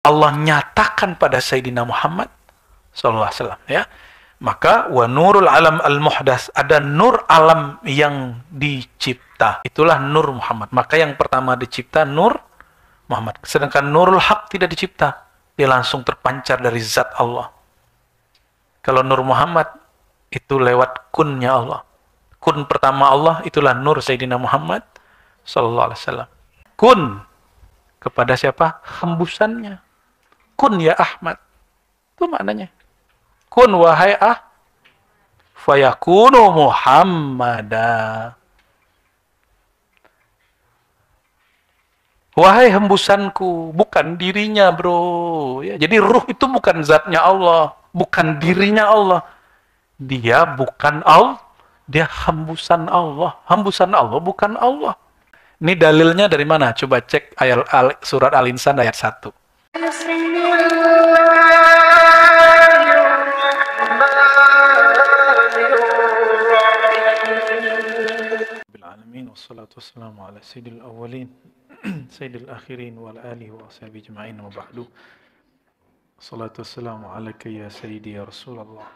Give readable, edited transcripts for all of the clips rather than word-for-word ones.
Allah nyatakan pada Sayyidina Muhammad sallallahu alaihi wasallam, ya. Maka wa nurul alam al-muhdas, ada nur alam yang dicipta. Itulah nur Muhammad. Maka yang pertama dicipta nur Muhammad. Sedangkan nurul haq tidak dicipta. Dia langsung terpancar dari zat Allah. Kalau nur Muhammad itu lewat kunnya Allah. Kun pertama Allah itulah nur Sayyidina Muhammad sallallahu alaihi wasallam. Kun kepada siapa? Hembusannya. Kun ya Ahmad. Itu maknanya. Kun wahai fayakunu Muhammada. Wahai hembusanku, bukan dirinya, bro. Ya, jadi ruh itu bukan zatnya Allah, bukan dirinya Allah. Dia bukan Allah, dia hembusan Allah. Hembusan Allah bukan Allah. Ini dalilnya dari mana? Coba cek ayat surat Al-Insan ayat 1. Wassalatu wassalamu ala sayyidil awwalin sayyidil akhirin wal alihi wa ashabihi ajma'in wa ba'du. Salatu wassalamu alaka ya sayyidi ya Rasulullah.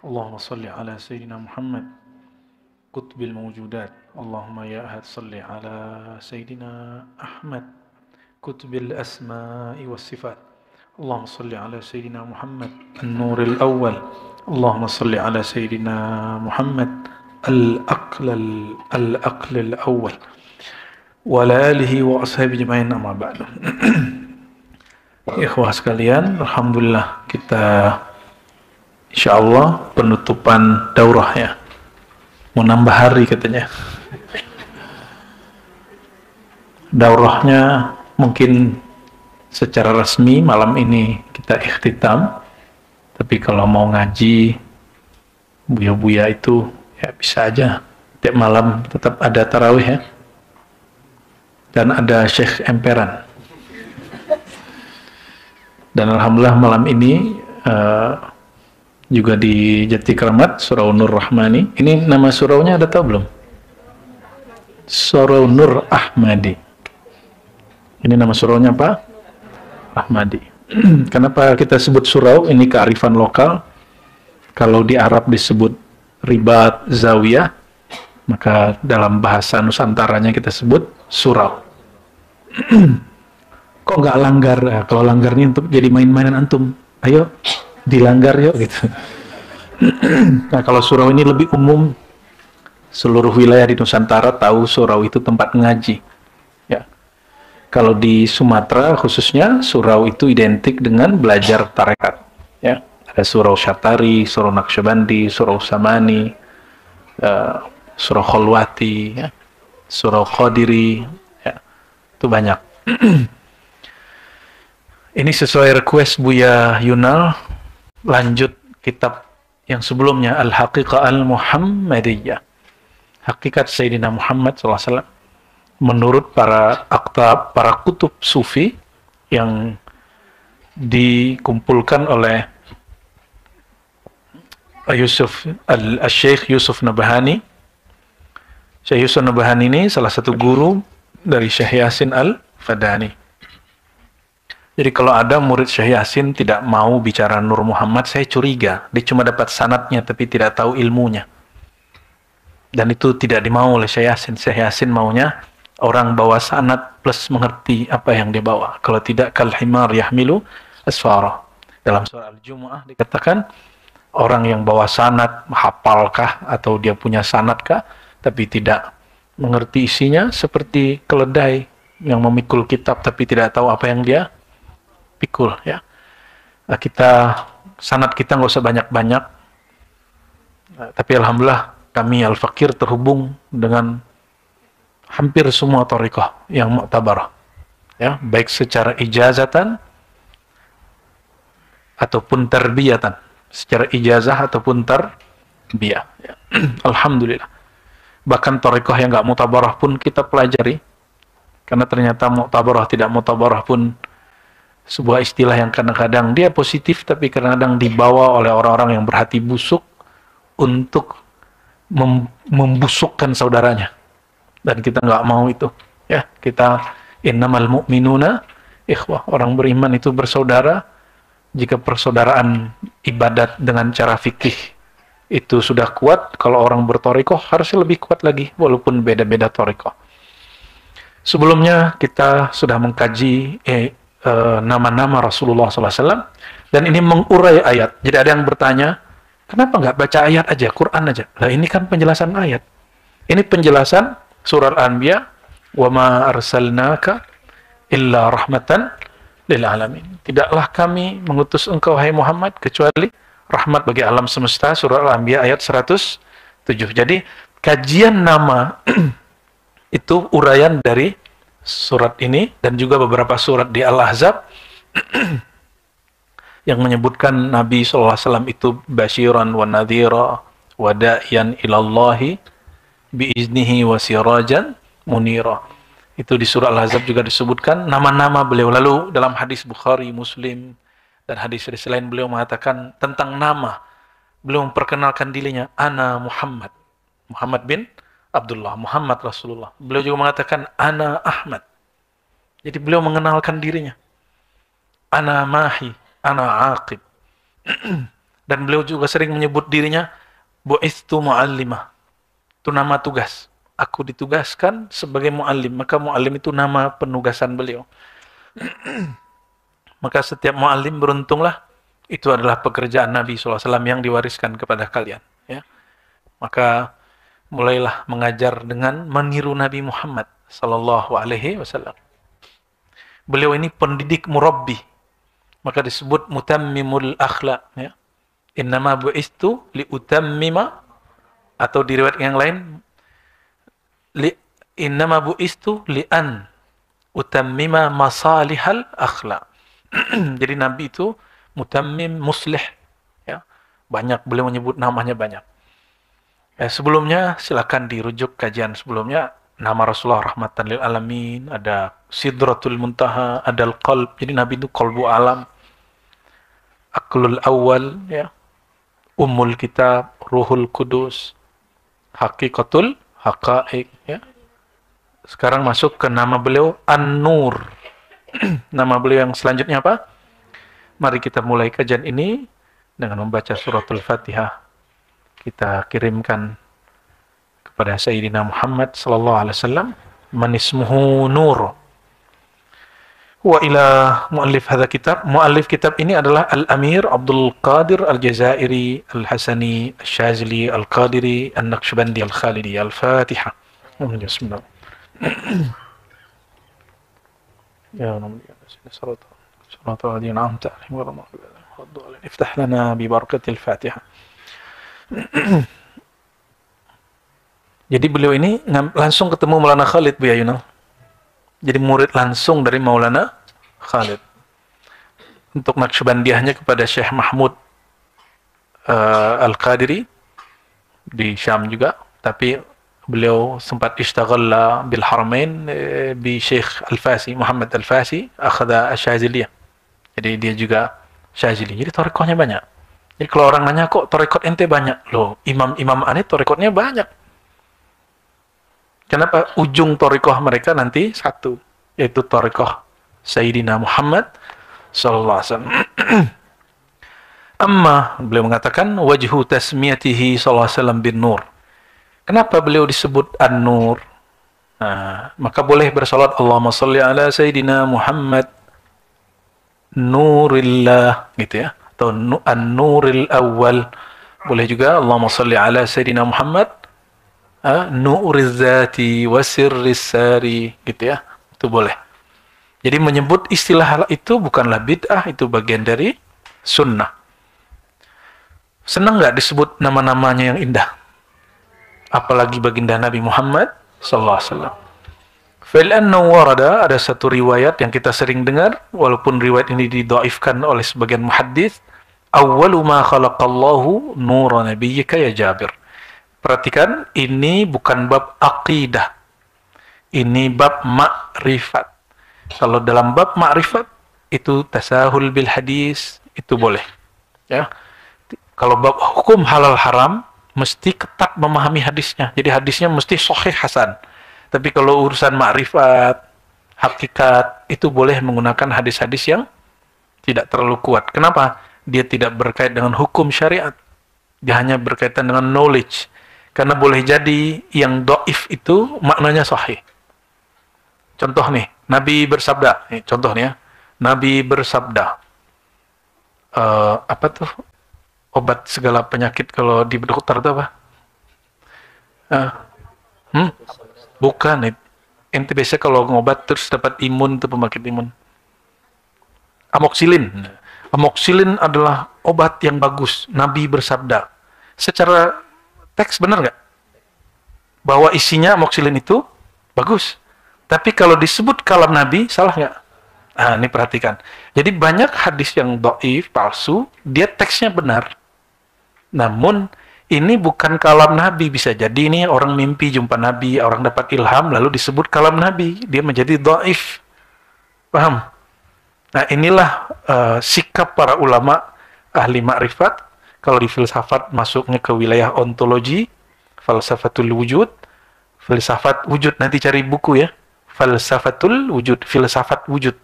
Allahumma salli ala sayyidina Muhammad qutbil mawjudat. Allahumma ya ahad salli ala sayyidina Ahmad qutbil asma'i was sifat. Allahumma salli ala sayyidina Muhammad an-nuril awwal. Allahumma salli ala sayyidina Muhammad al-aql al-awwal wa alihi wa ashabihi ajma'in amma ba'du. Ikhwah sekalian, alhamdulillah kita insyaallah penutupan daurah ya. Mau nambah hari katanya. Daurahnya mungkin secara resmi malam ini kita ikhtitam. Tapi kalau mau ngaji buya-buya itu ya bisa aja, tiap malam tetap ada tarawih ya. Dan ada Syekh Emperan. Dan alhamdulillah malam ini juga di Jati Kramat, Surau Nur Rahmani. Ini nama suraunya ada tahu belum? Surau Nur Ahmadi. Ini nama suraunya apa? Ahmadi. Kenapa kita sebut surau? Ini kearifan lokal. Kalau di Arab disebut ribat zawiyah, maka dalam bahasa Nusantaranya kita sebut surau. Kok nggak langgar? Nah, kalau langgar ini untuk jadi main-mainan antum, ayo dilanggar yuk gitu. Nah kalau surau ini lebih umum, seluruh wilayah di Nusantara tahu surau itu tempat ngaji. Ya. Kalau di Sumatera khususnya surau itu identik dengan belajar tarekat. Ya. Ada surau Syatari, surau Naqsyabandi, surau Samani, surau Kholwati, ya, surau Qadiri, ya, itu banyak. Ini sesuai request Buya Yunal, lanjut kitab yang sebelumnya, Al-Haqiqah Al-Muhammadiyah, Hakikat Sayyidina Muhammad SAW, menurut para aktab, para kutub sufi yang dikumpulkan oleh Syekh Yusuf Nabhani. Syekh Yusuf Nabhani ini salah satu guru dari Syekh Yasin Al-Fadani. Jadi kalau ada murid Syekh Yasin tidak mau bicara Nur Muhammad, saya curiga. Dia cuma dapat sanadnya tapi tidak tahu ilmunya. Dan itu tidak dimau oleh Syekh Yasin. Syekh Yasin maunya orang bawa sanad plus mengerti apa yang dia bawa. Kalau tidak, kal himar yahmilu asfara. Dalam surah Al-Jumu'ah dikatakan, orang yang bawa sanad, hafalkah atau dia punya sanadkah, tapi tidak mengerti isinya, seperti keledai yang memikul kitab tapi tidak tahu apa yang dia pikul. Ya, nah, sanad kita nggak usah banyak-banyak, tapi alhamdulillah kami Al-Fakir terhubung dengan hampir semua thariqah yang mu'tabarah, ya, baik secara ijazatan ataupun tarbiyatan, secara ijazah ataupun tarbiyah. Ya. Alhamdulillah. Bahkan thariqah yang nggak mu'tabarah pun kita pelajari, karena ternyata mu'tabarah tidak mu'tabarah pun sebuah istilah yang kadang-kadang dia positif tapi kadang-kadang dibawa oleh orang-orang yang berhati busuk untuk membusukkan saudaranya, dan kita nggak mau itu. Ya, kita innamal mu'minuna ikhwah, orang beriman itu bersaudara jika persaudaraan ibadat dengan cara fikih itu sudah kuat. Kalau orang bertorikoh harusnya lebih kuat lagi, walaupun beda-beda torikoh. Sebelumnya kita sudah mengkaji nama-nama Rasulullah SAW, dan ini mengurai ayat. Jadi ada yang bertanya, kenapa nggak baca ayat aja, Quran aja? Nah, ini kan penjelasan ayat. Ini penjelasan surah Al-Anbiya, wa ma arsalnaka illa rahmatan lil alamin. Tidaklah kami mengutus engkau, hai Muhammad, kecuali rahmat bagi alam semesta, surah Al-Anbiya ayat 107. Jadi kajian nama itu uraian dari surat ini dan juga beberapa surat di Al-Ahzab yang menyebutkan Nabi SAW itu basyiran wa nadhira wa da'iyan ilallahi biiznihi wa sirajan munira. Itu di surah Al-Ahzab juga disebutkan nama-nama beliau. Lalu dalam hadis Bukhari, Muslim, dan hadis-hadis lain beliau mengatakan tentang nama. Beliau memperkenalkan dirinya, ana Muhammad. Muhammad bin Abdullah, Muhammad Rasulullah. Beliau juga mengatakan, ana Ahmad. Jadi beliau mengenalkan dirinya. Ana Mahi, ana Aqib. Dan beliau juga sering menyebut dirinya, bu'istu mu'allimah. Itu nama tugas. Aku ditugaskan sebagai mu'allim. Maka mu'allim itu nama penugasan beliau. Maka setiap mu'allim beruntunglah. Itu adalah pekerjaan Nabi SAW yang diwariskan kepada kalian. Ya. Maka mulailah mengajar dengan meniru Nabi Muhammad sallallahu alaihi wasallam. Beliau ini pendidik murabbi, maka disebut mutammimul akhlaq, ya. Innama bu'istu liutammima, atau di riwayat yang lain innama bu'istu li'an utammima masalihal akhlaq. Jadi Nabi itu mutammim, muslih, ya. Banyak beliau menyebut namanya banyak. Sebelumnya silakan dirujuk kajian sebelumnya. Nama Rasulullah rahmatan lil alamin, ada Sidratul Muntaha, ada Al-Qalb. Jadi Nabi itu qalbu alam. Aqlul awal, ya. Ummul kitab, Ruhul Kudus, Haqiqatul haqaiq, ya. Sekarang masuk ke nama beliau An-Nur. Nama beliau yang selanjutnya apa? Mari kita mulai kajian ini dengan membaca suratul Fatihah. Kita kirimkan kepada Sayyidina Muhammad sallallahu alaihi wasallam, man ismuhu Nur. Wa ila muallif hadha kitab. Muallif kitab ini adalah Al-Amir Abdul Qadir Al-Jazairi Al-Hasani Al-Shazili Al-Qadiri Al-Naqshbandi Al-Khalidi. Al-Fatiha. Bismillah. Ya Nabi, sallallahu alaihi wa sallam. Iftah lana bi barakatil Fatihah. Jadi beliau ini langsung ketemu Maulana Khalid, Bu Yayunal. Jadi murid langsung dari Maulana Khalid. Untuk Naqsybandiahnya kepada Syekh Mahmud Al-Qadiri di Syam juga. Tapi beliau sempat ishtaghala bil Haramain bi Syekh Al-Fasi, Muhammad Al-Fasi, akhada Asyaziliyah. Jadi dia juga Syazili. Jadi tarekohnya banyak. Jadi kalau orang nanya, kok tarekot ente banyak? Loh, imam-imam aneh tarekotnya banyak. Kenapa? Ujung tarekoh mereka nanti satu, yaitu tarekoh Sayyidina Muhammad sallallahu alaihi wasallam. Amma, beliau mengatakan, wajhu tasmiyatihi sallallahu alaihi wasallam bin Nur. Kenapa beliau disebut An-Nur? Nah, maka boleh bersalat Allahumma salli ala Sayyidina Muhammad Nurillah, gitu ya. Atau An-Nuril Awwal. Boleh juga Allahumma salli ala Sayyidina Muhammad Nuriz Zati wa Sirris Sari, gitu ya. Itu boleh. Jadi menyebut istilah itu bukanlah bid'ah, itu bagian dari sunnah. Senang nggak disebut nama-namanya yang indah? Apalagi baginda Nabi Muhammad sallallahu alaihi wasallam. Fa'anna warada, ada satu riwayat yang kita sering dengar, walaupun riwayat ini didhaifkan oleh sebagian muhaddits, awwalu ma khalaqallahu nura nabiyyika ya Jabir. Perhatikan, ini bukan bab aqidah. Ini bab ma'rifat. Kalau dalam bab ma'rifat itu tasahul bil hadis, itu boleh. Ya. Kalau bab hukum halal haram mesti ketat memahami hadisnya. Jadi hadisnya mesti sahih hasan. Tapi kalau urusan ma'rifat, hakikat, itu boleh menggunakan hadis-hadis yang tidak terlalu kuat. Kenapa? Dia tidak berkait dengan hukum syariat. Dia hanya berkaitan dengan knowledge. Karena boleh jadi yang do'if itu maknanya sahih. Contoh nih, Nabi bersabda, contoh nih ya, Nabi bersabda, apa tuh obat segala penyakit kalau di dokter itu apa? Bukan, ente biasa kalau ngobat terus dapat imun itu penyakit imun. Amoxilin. Amoxilin adalah obat yang bagus. Nabi bersabda. Secara teks benar nggak? Bahwa isinya amoxilin itu bagus. Tapi kalau disebut kalam Nabi, salah nggak? Nah, ini perhatikan. Jadi banyak hadis yang dhaif, palsu, dia teksnya benar. Namun, ini bukan kalam Nabi. Bisa jadi ini orang mimpi jumpa Nabi, orang dapat ilham, lalu disebut kalam Nabi. Dia menjadi dhaif. Paham? Nah, inilah sikap para ulama ahli ma'rifat. Kalau di filsafat masuknya ke wilayah ontologi, falsafatul wujud, filsafat wujud, nanti cari buku ya. Falsafatul wujud, filsafat wujud.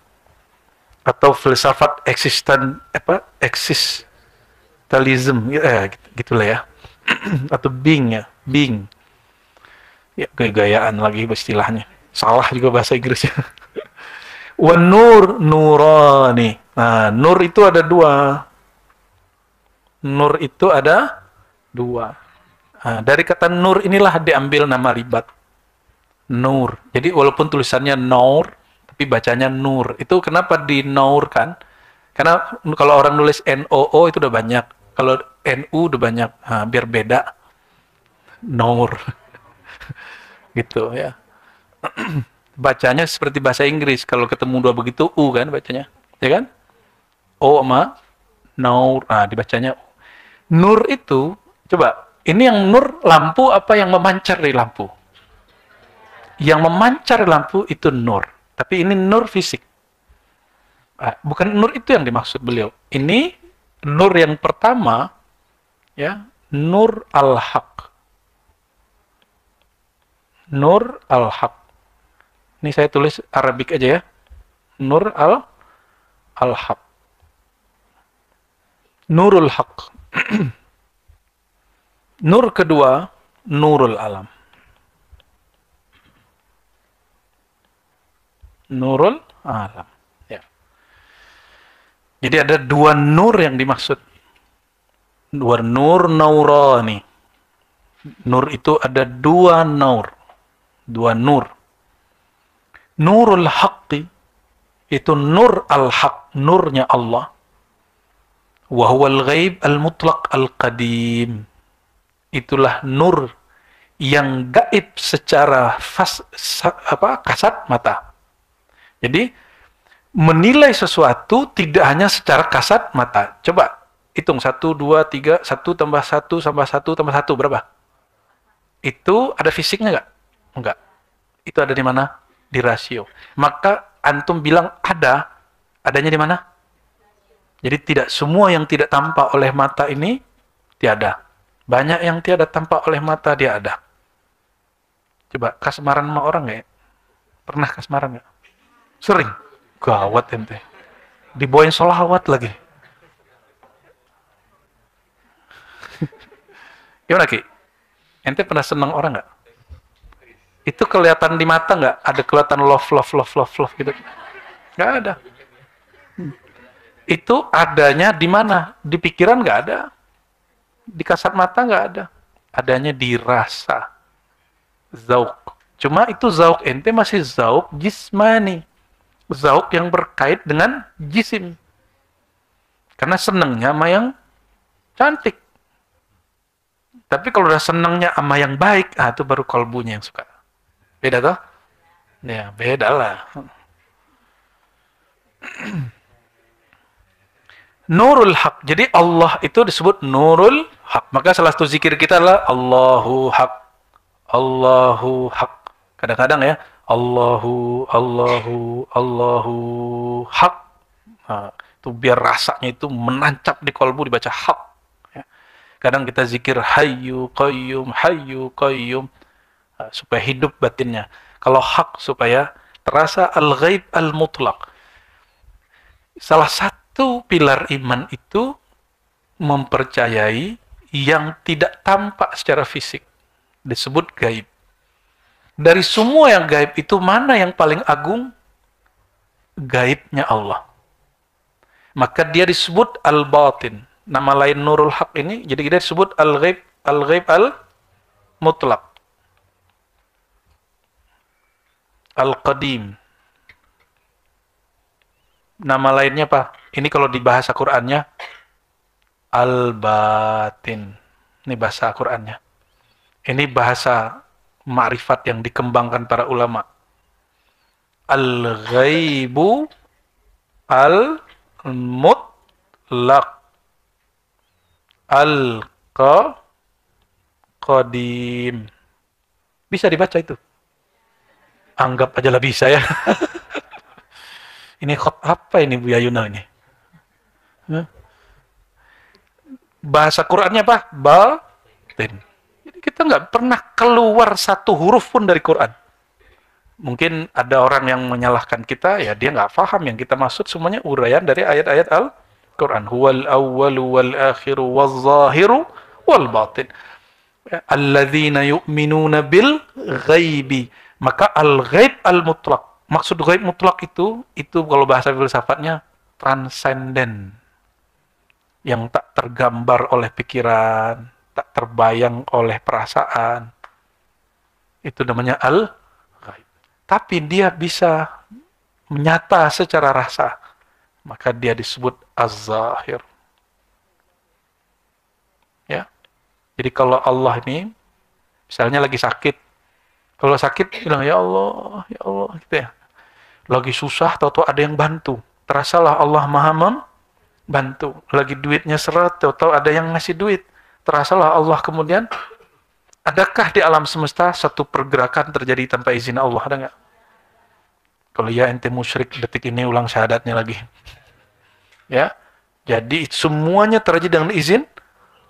Atau filsafat existentialism, gitulah ya. Atau being ya, being. Ya, gaya-gayaan lagi istilahnya. Salah juga bahasa Inggrisnya. Wan nur nurani. Nah, nur itu ada dua. Nur itu ada dua. Nah, dari kata nur inilah diambil nama ribat. Nur. Jadi walaupun tulisannya nur, tapi bacanya nur. Itu kenapa di nur kan? Karena kalau orang nulis NOO itu udah banyak. Kalau NU udah banyak. Nah, biar beda. Nur. Gitu ya. Bacanya seperti bahasa Inggris. Kalau ketemu dua begitu, U kan bacanya. Ya kan? O sama nur. Nah, dibacanya U. Nur itu, coba, ini yang nur lampu apa yang memancar dari lampu? Yang memancar dari lampu itu nur. Tapi ini nur fisik. Nah, bukan nur itu yang dimaksud beliau. Ini nur yang pertama, ya, nur al-haq. Nur al-haq. Ini saya tulis Arabik aja ya. Nur al-haq. Nurul haq. Nur kedua, nurul alam. Nurul alam. Ya. Jadi ada dua nur yang dimaksud. Dua nur naurani. Nur itu ada dua nur. Dua nur. Nurul haqqi itu nur al-haq, nurnya Allah. Wa huwal ghaib al-mutlaq al-qadim. Itulah nur yang gaib secara kasat mata. Jadi menilai sesuatu tidak hanya secara kasat mata. Coba hitung 1 2 3 1 tambah 1 tambah 1 tambah 1 berapa? Itu ada fisiknya nggak? Enggak. Itu ada di mana? Di rasio. Maka antum bilang adanya di mana? Jadi tidak semua yang tidak tampak oleh mata ini tiada. Banyak yang tiada tampak oleh mata dia ada. Coba kasmaran sama orang nggak ya? Pernah kasmaran nggak? Sering. Gawat ente. Dibawain sholawat lagi. Gimana Ki? Ente pernah senang orang nggak? Itu kelihatan di mata nggak? Ada kelihatan love gitu? Nggak ada. Itu adanya di mana? Di pikiran nggak ada. Di kasat mata nggak ada. Adanya di rasa. Zauk. Cuma itu zauk ente masih zauk jismani. Zauk yang berkait dengan jisim. Karena senangnya sama yang cantik. Tapi kalau udah senangnya sama yang baik, itu baru kolbunya yang suka. Beda toh? Ya, beda lah. Nurul haq. Jadi Allah itu disebut nurul haq. Maka salah satu zikir kita adalah Allahu haq. Allahu haq. Kadang-kadang ya, Allahu haq. Nah, itu biar rasanya itu menancap di kolbu dibaca haq. Ya. Kadang kita zikir hayyu qayyum supaya hidup batinnya. Kalau hak supaya terasa al-ghaib al-mutlaq. Salah satu pilar iman itu mempercayai yang tidak tampak secara fisik, disebut gaib. Dari semua yang gaib itu, mana yang paling agung? Gaibnya Allah. Maka dia disebut al-batin. Nama lain Nurul Haq ini, jadi dia disebut al-ghaib al-mutlaq. Al-qadim. Nama lainnya apa? Ini kalau di bahasa Qur'annya al-batin. Ini bahasa Qur'annya. Ini bahasa ma'rifat yang dikembangkan para ulama. Al-ghaibu al-mutlaq. Al-qadim. Bisa dibaca itu? Anggap aja lah bisa ya. Ini apa ini Bu Yayuna ini? Bahasa Qur'annya apa? Batin. Jadi kita nggak pernah keluar satu huruf pun dari Qur'an. Mungkin ada orang yang menyalahkan kita, ya dia nggak paham yang kita maksud, semuanya uraian dari ayat-ayat Al-Qur'an. Huwal awwalu wal akhiru wal zahiru wal batin. Alladzina yu'minuna bil ghaibi. Maka al-ghaib al-mutlaq. Maksud ghaib mutlak itu kalau bahasa filsafatnya transenden. Yang tak tergambar oleh pikiran, tak terbayang oleh perasaan. Itu namanya al-ghaib. Tapi dia bisa menyata secara rasa. Maka dia disebut az-zahir. Ya. Jadi kalau Allah ini misalnya lagi sakit, kalau sakit bilang ya Allah gitu ya. Lagi susah, tahu-tahu ada yang bantu. Terasalah Allah Maha membantu. Lagi duitnya seret, tahu-tahu ada yang ngasih duit. Terasalah Allah kemudian. Adakah di alam semesta satu pergerakan terjadi tanpa izin Allah? Ada nggak? Kalau ya ente musyrik, detik ini ulang syahadatnya lagi. Ya, jadi semuanya terjadi dengan izin.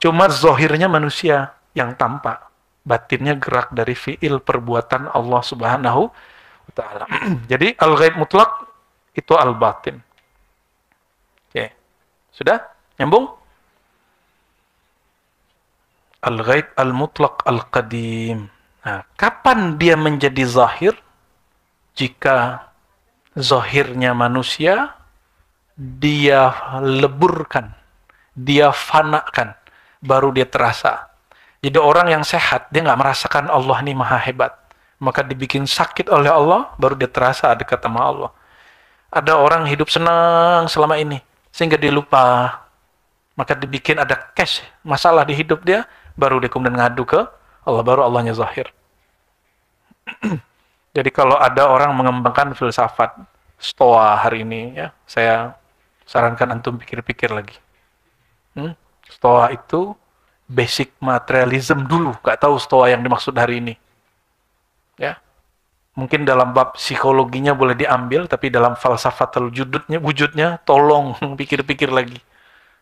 Cuma zohirnya manusia yang tampak. Batinnya gerak dari fi'il perbuatan Allah Subhanahu Ta'ala. Jadi al-ghaib mutlak itu al-batin. Oke. Sudah? Nyambung? Al-ghaib al-mutlak al-qadim. Nah, kapan dia menjadi zahir? Jika zahirnya manusia dia leburkan, dia fanakan, baru dia terasa. Jadi orang yang sehat, dia nggak merasakan Allah ini maha hebat. Maka dibikin sakit oleh Allah, baru dia terasa dekat sama Allah. Ada orang hidup senang selama ini, sehingga dia lupa. Maka dibikin ada cash, masalah di hidup dia, baru dia kemudian ngadu ke Allah, baru Allahnya zahir. Jadi kalau ada orang mengembangkan filsafat Stoa hari ini, ya, saya sarankan antum pikir-pikir lagi. Stoa itu basic materialism dulu, gak tahu Stoa yang dimaksud hari ini. Ya, mungkin dalam bab psikologinya boleh diambil, tapi dalam falsafatul wujudnya tolong pikir-pikir lagi,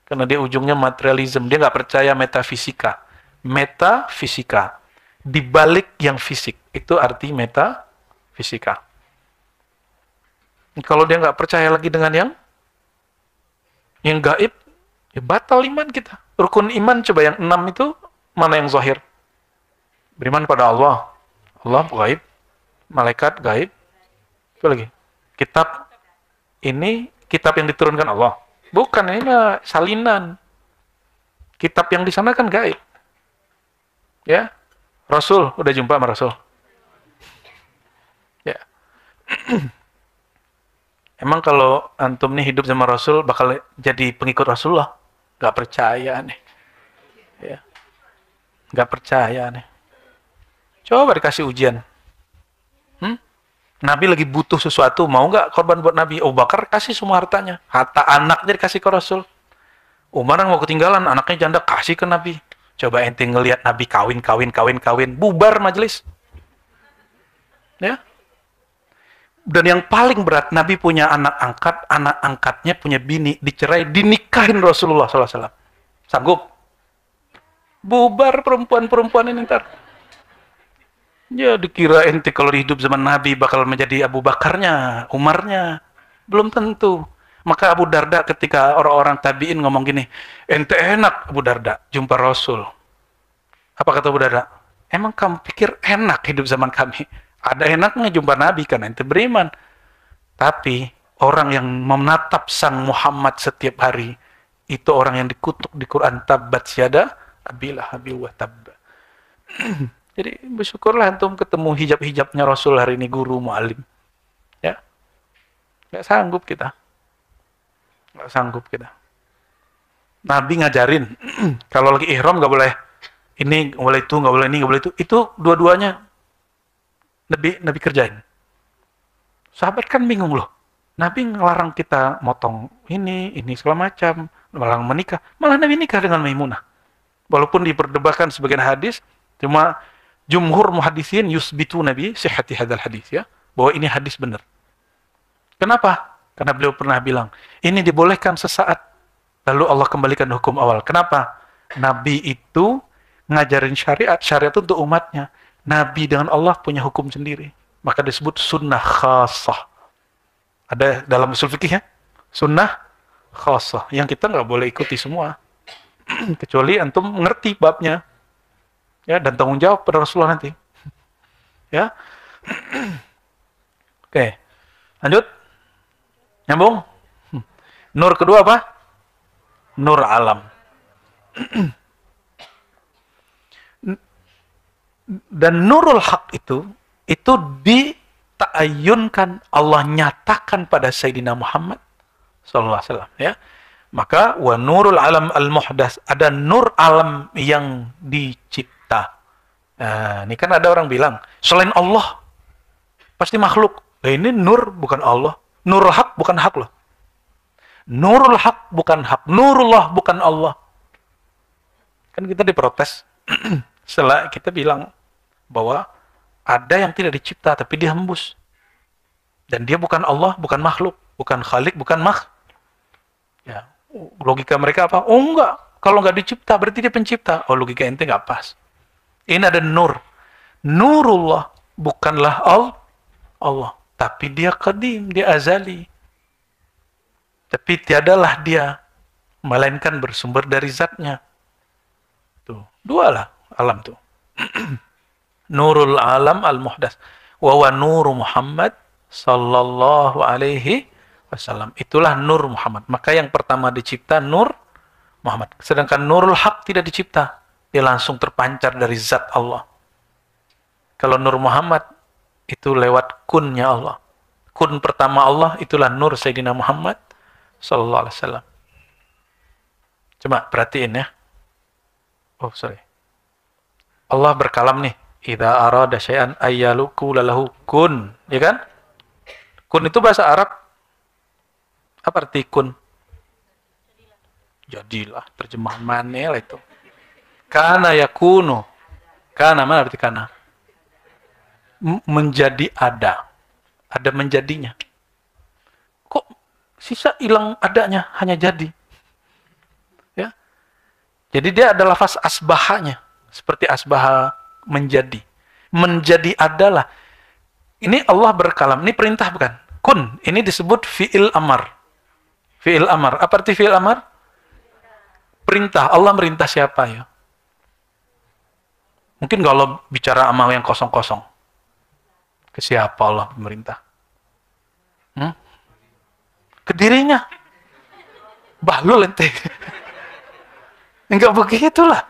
karena dia ujungnya materialism. Dia nggak percaya metafisika. Metafisika di balik yang fisik itu arti metafisika. Kalau dia nggak percaya lagi dengan yang gaib, ya batal iman kita. Rukun iman coba yang 6 itu mana yang zahir? Beriman pada Allah. Allah gaib, malaikat gaib, apa lagi? Kitab ini kitab yang diturunkan Allah. Bukan, ini mah salinan. Kitab yang di sana kan gaib. Ya. Rasul, udah jumpa sama Rasul? Ya. Emang kalau antum nih hidup sama Rasul bakal jadi pengikut Rasulullah? Gak percaya nih. Ya. Gak percaya nih. Coba dikasih ujian. Nabi lagi butuh sesuatu, mau nggak korban buat Nabi? Abu Bakar kasih semua hartanya. Harta anaknya dikasih ke Rasul. Umar mau ketinggalan, anaknya janda, kasih ke Nabi. Coba ente ngelihat Nabi kawin, bubar majelis. Ya. Dan yang paling berat, Nabi punya anak angkatnya punya bini, dicerai, dinikahin Rasulullah SAW. Sanggup? Bubar perempuan-perempuan ini ntar. Ya dikira ente kalau hidup zaman Nabi bakal menjadi Abu Bakarnya, Umarnya. Belum tentu. Maka Abu Darda ketika orang-orang tabi'in ngomong gini, ente enak Abu Darda jumpa Rasul. Apa kata Abu Darda? Emang kamu pikir enak hidup zaman kami? Ada enaknya jumpa Nabi kan ente beriman. Tapi orang yang menatap sang Muhammad setiap hari, itu orang yang dikutuk di Quran, tabbat syada abilah habil wa tabba. Jadi bersyukurlah antum ketemu hijab-hijabnya Rasul hari ini, guru mu'alim. Ya, nggak sanggup kita. Nggak sanggup kita. Nabi ngajarin, kalau lagi ihram nggak boleh ini, nggak boleh itu, nggak boleh ini, nggak boleh itu. Itu dua-duanya Nabi kerjain. Sahabat kan bingung loh. Nabi ngelarang kita motong ini segala macam, melarang menikah. Malah Nabi nikah dengan Maimunah. Walaupun diperdebatkan sebagian hadis, cuma jumhur muhaddisin yusbitu Nabi sihhati hadzal hadis, ya, bahwa ini hadis benar. Kenapa? Karena beliau pernah bilang, ini dibolehkan sesaat, lalu Allah kembalikan hukum awal. Kenapa? Nabi itu ngajarin syariat, syariat itu untuk umatnya. Nabi dengan Allah punya hukum sendiri. Maka disebut sunnah khasah. Ada dalam usul fikih ya, sunnah khasah. Yang kita nggak boleh ikuti semua. Kecuali antum mengerti babnya. Ya, dan tanggung jawab pada Rasulullah nanti. Ya. Oke. Lanjut. Nyambung. Nur kedua apa? Nur alam. Dan nurul haq itu dita'ayyunkan, Allah nyatakan pada Sayyidina Muhammad sallallahu alaihi wasallam, ya. Maka wa nurul alam al-muhdas, ada nur alam yang dicipta. Nah, ini kan ada orang bilang selain Allah pasti makhluk. Nah, ini nur bukan Allah. Nurul haq bukan hak loh. Nurul haq bukan hak. Nurullah bukan Allah. Kan kita diprotes setelah kita bilang bahwa ada yang tidak dicipta tapi dia hembus. Dan dia bukan Allah, bukan makhluk, bukan khalik, bukan ya. Logika mereka apa? Oh enggak, kalau enggak dicipta berarti dia pencipta. Oh, logika ente enggak pas. Ini ada nur. Nurullah bukanlah Allah, tapi dia qadim, dia azali. Tapi tiadalah dia, melainkan bersumber dari zatnya. Tuh, dua lah alam tuh. Nurul alam al-muhdas. Wa nuru Muhammad sallallahu alaihi wasallam. Itulah nur Muhammad. Maka yang pertama dicipta nur Muhammad. Sedangkan nurul haq tidak dicipta. Dia langsung terpancar dari zat Allah. Kalau nur Muhammad itu lewat kunnya Allah. Kun pertama Allah itulah nur Sayyidina Muhammad sallallahu alaihi wasallam. Coba perhatiin ya. Oh, sorry. Allah berkalam nih. Idza arada syai'an ayyaluku lahu kun, ya kan? Kun itu bahasa Arab. Apa arti kun? Jadilah, terjemahan mana lah itu. Kana yakunu. Kana, mana arti kana? Menjadi ada. Ada menjadinya. Kok sisa hilang adanya, hanya jadi? Ya. Jadi dia ada lafaz asbahanya. Seperti asbaha menjadi. Menjadi adalah. Ini Allah berkalam. Ini perintah bukan? Kun. Ini disebut fi'il amar. Fi'il amar. Apa arti fi'il amar? Perintah. Allah merintah siapa ya? Mungkin kalau bicara sama yang kosong-kosong. Ke siapa Allah memerintah? Ke dirinya. Bahlul ente. Enggak begitulah.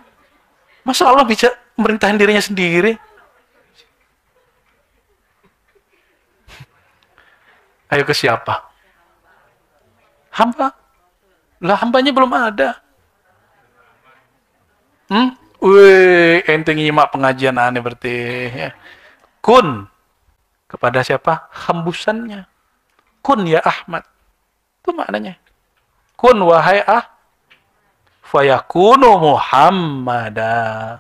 Masa Allah bisa merintahin dirinya sendiri? Ayo ke siapa? Hamba. Lah hambanya belum ada. Wih, ente nyimak pengajian aneh berarti. Ya. Kun. Kepada siapa? Hembusannya. Kun ya Ahmad. Itu maknanya. Kun wahai fayakunu Muhammada.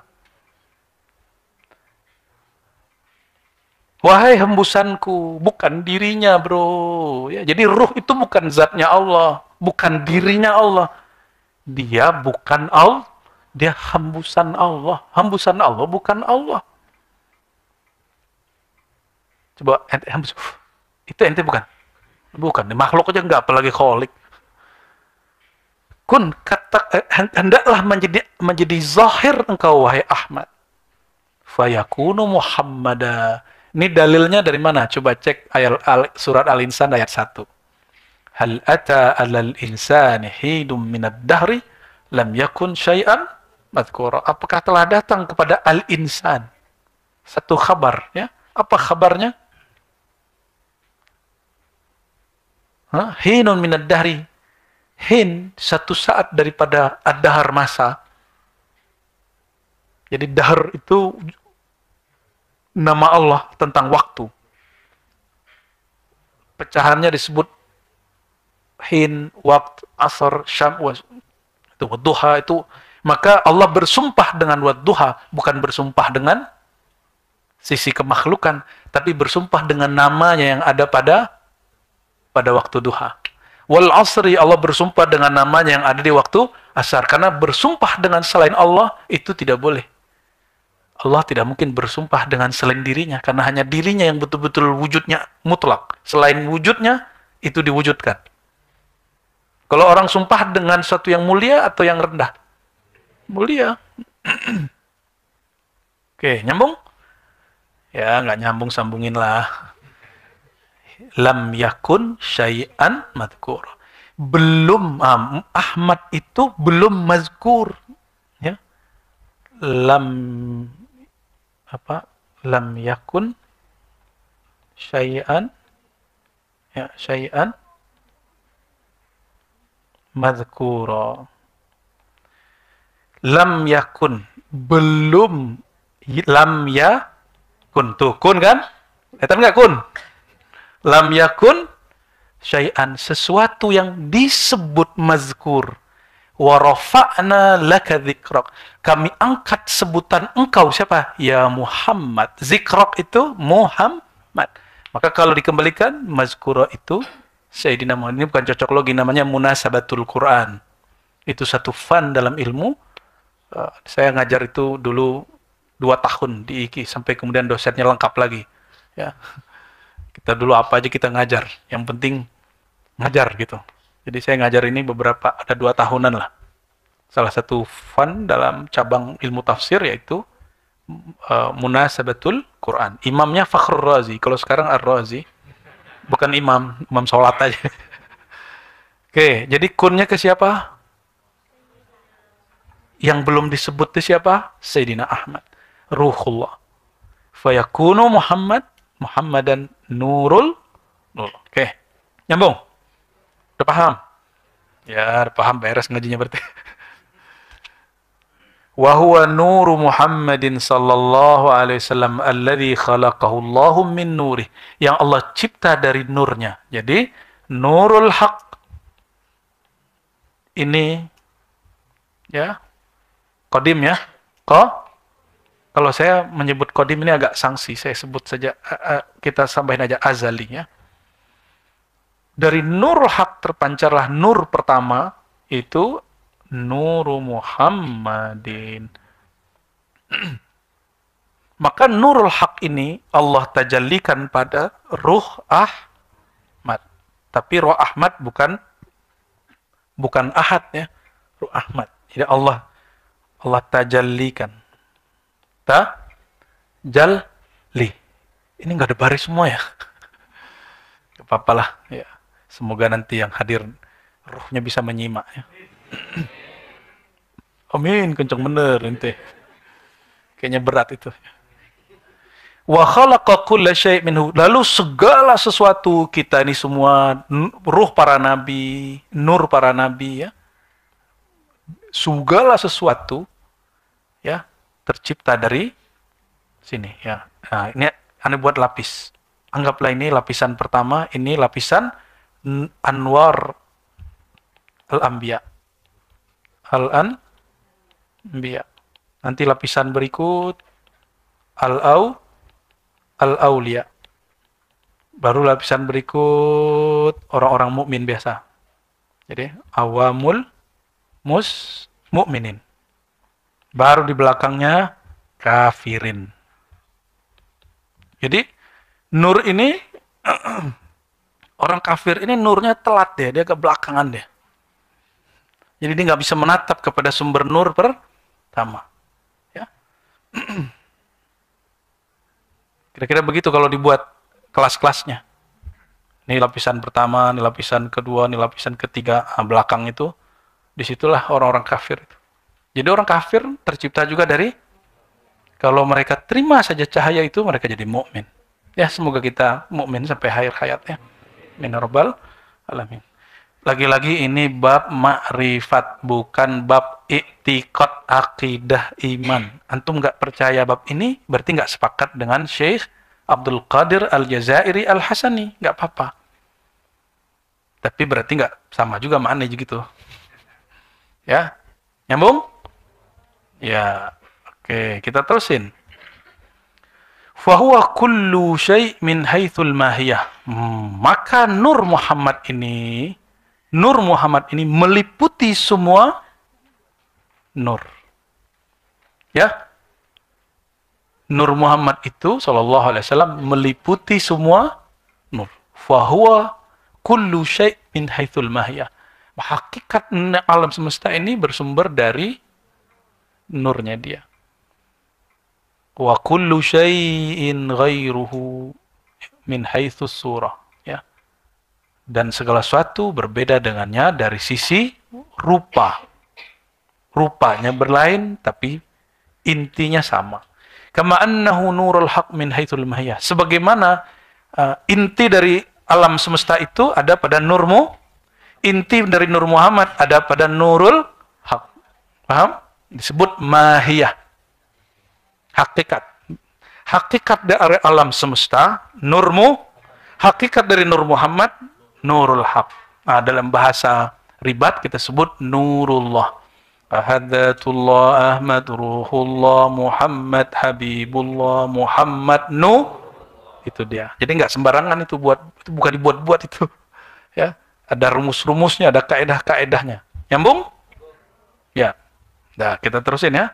Wahai hembusanku, bukan dirinya, bro. Ya, jadi ruh itu bukan zatnya Allah, bukan dirinya Allah. Dia bukan Allah, dia hembusan Allah. Hembusan Allah bukan Allah. Coba ente itu ente bukan? Bukan, makhluk aja enggak, apalagi kholik. Kun hendaklah menjadi zahir engkau wahai Ahmad. Fayakunu Muhammada. Ini dalilnya dari mana? Coba cek surat Al-Insan ayat 1. Hal ata 'alal insani hidum minad dahri lam yakun syai'an madhkura. Apakah telah datang kepada al-insan satu kabar, ya? Apa kabarnya? Hinun minad dahri. Hin, satu saat daripada ad-dahar, masa. Jadi dahar itu nama Allah tentang waktu. Pecahannya disebut hin, waqt, asar, syam, itu wadduha itu. Maka Allah bersumpah dengan wadduha, bukan bersumpah dengan sisi kemakhlukan, tapi bersumpah dengan namanya yang ada pada waktu duha. Wal asri, Allah bersumpah dengan namanya yang ada di waktu asar. Karena bersumpah dengan selain Allah itu tidak boleh. Allah tidak mungkin bersumpah dengan selain dirinya, karena hanya dirinya yang betul-betul wujudnya mutlak. Selain wujudnya, itu diwujudkan. Kalau orang sumpah dengan sesuatu yang mulia atau yang rendah? Mulia. Oke, nyambung? Ya, nggak nyambung, sambungin lah. Lam yakun syai'an madhkur. Belum, Ahmad itu belum mazkur. Ya. Lam yakun syai'an, ya, syai'an madhkura. Lam yakun, belum, lam yakun. Tuh, kun kan? Kelihatan nggak kun? Lam yakun syai'an, sesuatu yang disebut mazkur. Wa rafa'na laka dzikrak. Kami angkat sebutan engkau, siapa? Ya Muhammad. Zikrak itu Muhammad. Maka kalau dikembalikan, mazkura itu Sayyidina Muhammad. Ini bukan cocok logi, namanya munasabatul Quran. Itu satu fun dalam ilmu. Saya ngajar itu dulu 2 tahun di IKI, sampai kemudian dosennya lengkap lagi. Ya. Kita dulu apa aja kita ngajar, yang penting ngajar gitu. Jadi saya ngajar ini ada 2 tahunan lah. Salah satu fun dalam cabang ilmu tafsir yaitu munasabatul Quran. Imamnya Fakhrur Razi, kalau sekarang Ar-Razi. Bukan imam sholat aja. Oke, jadi kunnya ke siapa? Yang belum disebut itu siapa? Sayyidina Ahmad. Ruhullah. Fayakunu Muhammadan nurul. Oke. Nyambung? Udah paham? Ya, udah paham, beres ngajinya berarti. Wa huwa nuru Muhammadin sallallahu alaihi wasallam alladzi khalaqahu Allahu min nurih. Yang Allah cipta dari nurnya. Jadi, nurul haq ini, ya, qadim ya. Kalau saya menyebut qadim ini agak sanksi, saya sebut saja, kita sambahin aja azali ya. Dari nurul haq terpancarlah nur pertama, itu nuru Muhammadin. Maka nurul haq ini Allah tajallikan pada ruh Ahmad. Tapi ruh Ahmad bukan ahad ya, ruh Ahmad. Jadi Allah tajallikan. Tajalli. Ini nggak ada baris semua ya. Gak apa-apa lah ya. Semoga nanti yang hadir ruhnya bisa menyimak ya. Amin, kenceng bener ente. Kayaknya berat itu. Wa khalaqa kulla syai' minhu. Lalu segala sesuatu kita ini semua, ruh para nabi, nur para nabi ya. Segala sesuatu ya tercipta dari sini ya. Nah, ini Anda buat lapis. Anggaplah ini lapisan pertama, ini lapisan anwar al-anbiya. Al-anbiya. Nanti lapisan berikut al-auliya. Baru lapisan berikut orang-orang mukmin biasa. Jadi awamul mukminin. Baru di belakangnya kafirin. Jadi Nur ini orang kafir ini nurnya telat dia ke belakangan dia. Jadi dia nggak bisa menatap kepada sumber nur pertama. Ya. Kira-kira begitu kalau dibuat kelas-kelasnya. Ini lapisan pertama, ini lapisan kedua, ini lapisan ketiga, belakang itu, disitulah orang-orang kafir. Jadi orang kafir tercipta juga dari, kalau mereka terima saja cahaya itu, mereka jadi mukmin. Ya, semoga kita mukmin sampai akhir hayatnya. Min rabbal alamin. Lagi-lagi ini bab ma'rifat, bukan bab i'tiqad, akidah, iman. Antum nggak percaya bab ini, berarti nggak sepakat dengan Syekh Abdul Qadir Al-Jazairi Al-Hasani. Nggak apa-apa. Tapi berarti nggak sama juga sama aneh gitu. Ya, nyambung? Ya, oke, kita terusin. Fahuwa kullu syai' min haitsul mahiyah. Maka Nur Muhammad ini meliputi semua nur. Ya. Nur Muhammad itu sallallahu alaihi wasallam meliputi semua nur. Fahuwa kullu syai' min haitsul mahiyah. Hakikat alam semesta ini bersumber dari nurnya dia. Wa kullu syai'in ghairuhu min haitsus surah. Dan segala sesuatu berbeda dengannya dari sisi rupa. Rupanya berlain, tapi intinya sama. Kama annahu nurul haq min haitsul mahiyah. Sebagaimana inti dari alam semesta itu ada pada nurmu, inti dari Nur Muhammad ada pada nurul haq. Paham? Disebut mahiyah. Hakikat. Hakikat dari alam semesta, nurmu, hakikat dari Nur Muhammad, nurul haq. Nah, dalam bahasa ribat kita sebut nurullah. Ahadatullah, Ahmad, Ruhullah, Muhammad, Habibullah, Muhammad, itu dia. Jadi nggak sembarangan itu bukan dibuat-buat itu. Ya, ada rumus-rumusnya, ada kaedah-kaedahnya. Nyambung? Ya. Nah, kita terusin ya.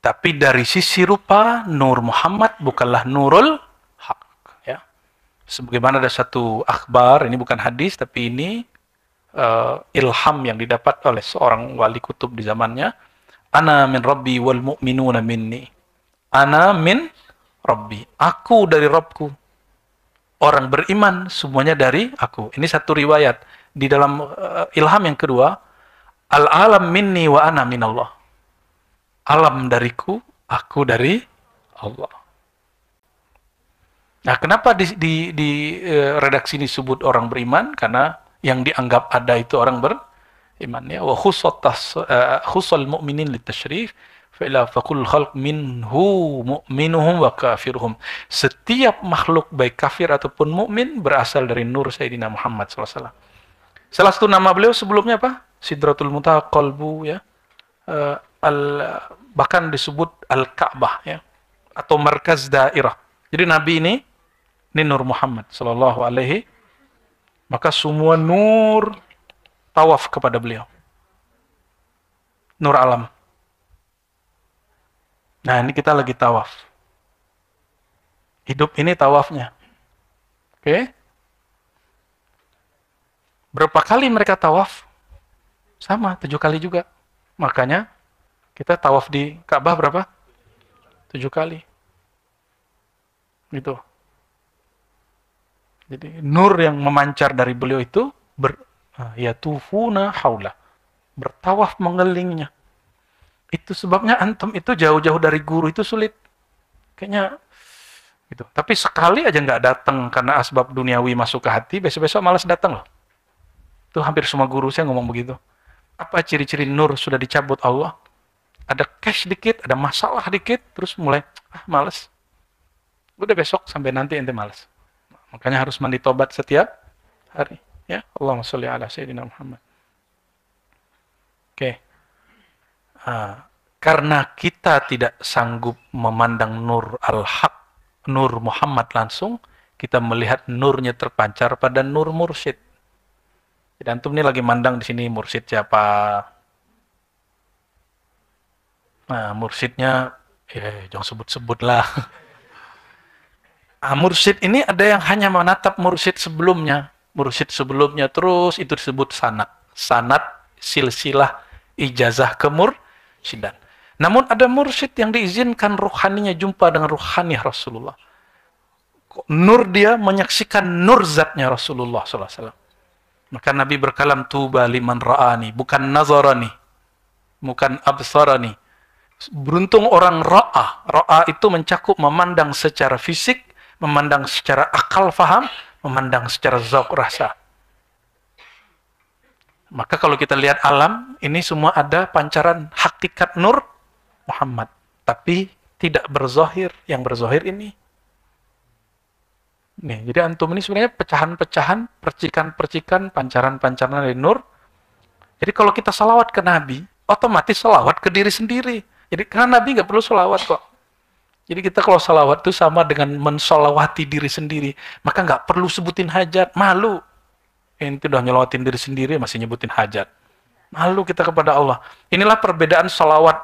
Tapi dari sisi rupa, Nur Muhammad bukanlah nurul haq. Ya. Sebagaimana ada satu akhbar, ini bukan hadis, tapi ini ilham yang didapat oleh seorang wali kutub di zamannya. Ana min Rabbi wal mu'minuna minni. Ana min Rabbi. Aku dari Rabbku. Orang beriman semuanya dari aku. Ini satu riwayat. Di dalam ilham yang kedua, al-alam minni wa ana minallah. Alam dariku, aku dari Allah. Nah, kenapa di redaksi ini disebut orang beriman? Karena yang dianggap ada itu orang beriman. Ya. Wa khusal mu'minin litasyrif fa'ila faqul khalq minhu mu'minuhum wa kafiruhum. Setiap makhluk baik kafir ataupun mukmin berasal dari nur Sayyidina Muhammad SAW. Salah satu nama beliau sebelumnya apa? Sidratul Muntaha, qalbu, ya. Bahkan disebut Al-Ka'bah, ya, atau markaz dairah. Jadi Nabi ini Nur Muhammad sallallahu alaihi, maka semua nur tawaf kepada beliau. Nur alam. Nah, ini kita lagi tawaf. Hidup ini tawafnya. Oke? Berapa kali mereka tawaf? Sama, 7 kali juga. Makanya kita tawaf di Ka'bah berapa? 7 kali. Gitu. Jadi nur yang memancar dari beliau itu yatufuna haula. Bertawaf mengelilingnya. Itu sebabnya antum itu jauh-jauh dari guru itu sulit. Kayaknya gitu. Tapi sekali aja nggak datang karena asbab duniawi masuk ke hati, besok-besok malas datang loh. Itu hampir semua guru saya ngomong begitu. Apa ciri-ciri nur sudah dicabut Allah? Ada cash dikit, ada masalah dikit, terus mulai, males. Udah besok sampai nanti ente males. Makanya harus mandi tobat setiap hari. Ya, Allahumma sholli ala Sayyidina Muhammad. Oke. Karena kita tidak sanggup memandang nur al-haq, nur Muhammad langsung, kita melihat nurnya terpancar pada nur mursyid. Jadi antum ini lagi mandang di sini mursyid siapa? Nah, mursyidnya, jangan sebut-sebut lah. Mursyid ini ada yang hanya menatap mursyid sebelumnya. Mursyid sebelumnya terus itu disebut sanad. Sanad, silsilah, ijazah kemursyidan. Namun ada mursyid yang diizinkan ruhaninya jumpa dengan ruhani Rasulullah. Nur dia menyaksikan nur zatnya Rasulullah SAW. Maka Nabi berkalam tuba liman ra'ani, bukan nazarani, bukan absarani. Beruntung orang ra'a. Ra'a itu mencakup memandang secara fisik, memandang secara akal faham, memandang secara zauq rasa. Maka kalau kita lihat alam, ini semua ada pancaran hakikat nur Muhammad. Tapi tidak berzahir, yang berzahir ini. Nih, jadi antum ini sebenarnya pecahan-pecahan, percikan-percikan, pancaran-pancaran dari nur. Jadi kalau kita salawat ke Nabi, otomatis salawat ke diri sendiri. Jadi karena Nabi nggak perlu salawat kok. Jadi kita kalau salawat itu sama dengan mensolawati diri sendiri. Maka nggak perlu sebutin hajat, malu. Ente udah nyelawatin diri sendiri, masih nyebutin hajat. Malu kita kepada Allah. Inilah perbedaan salawat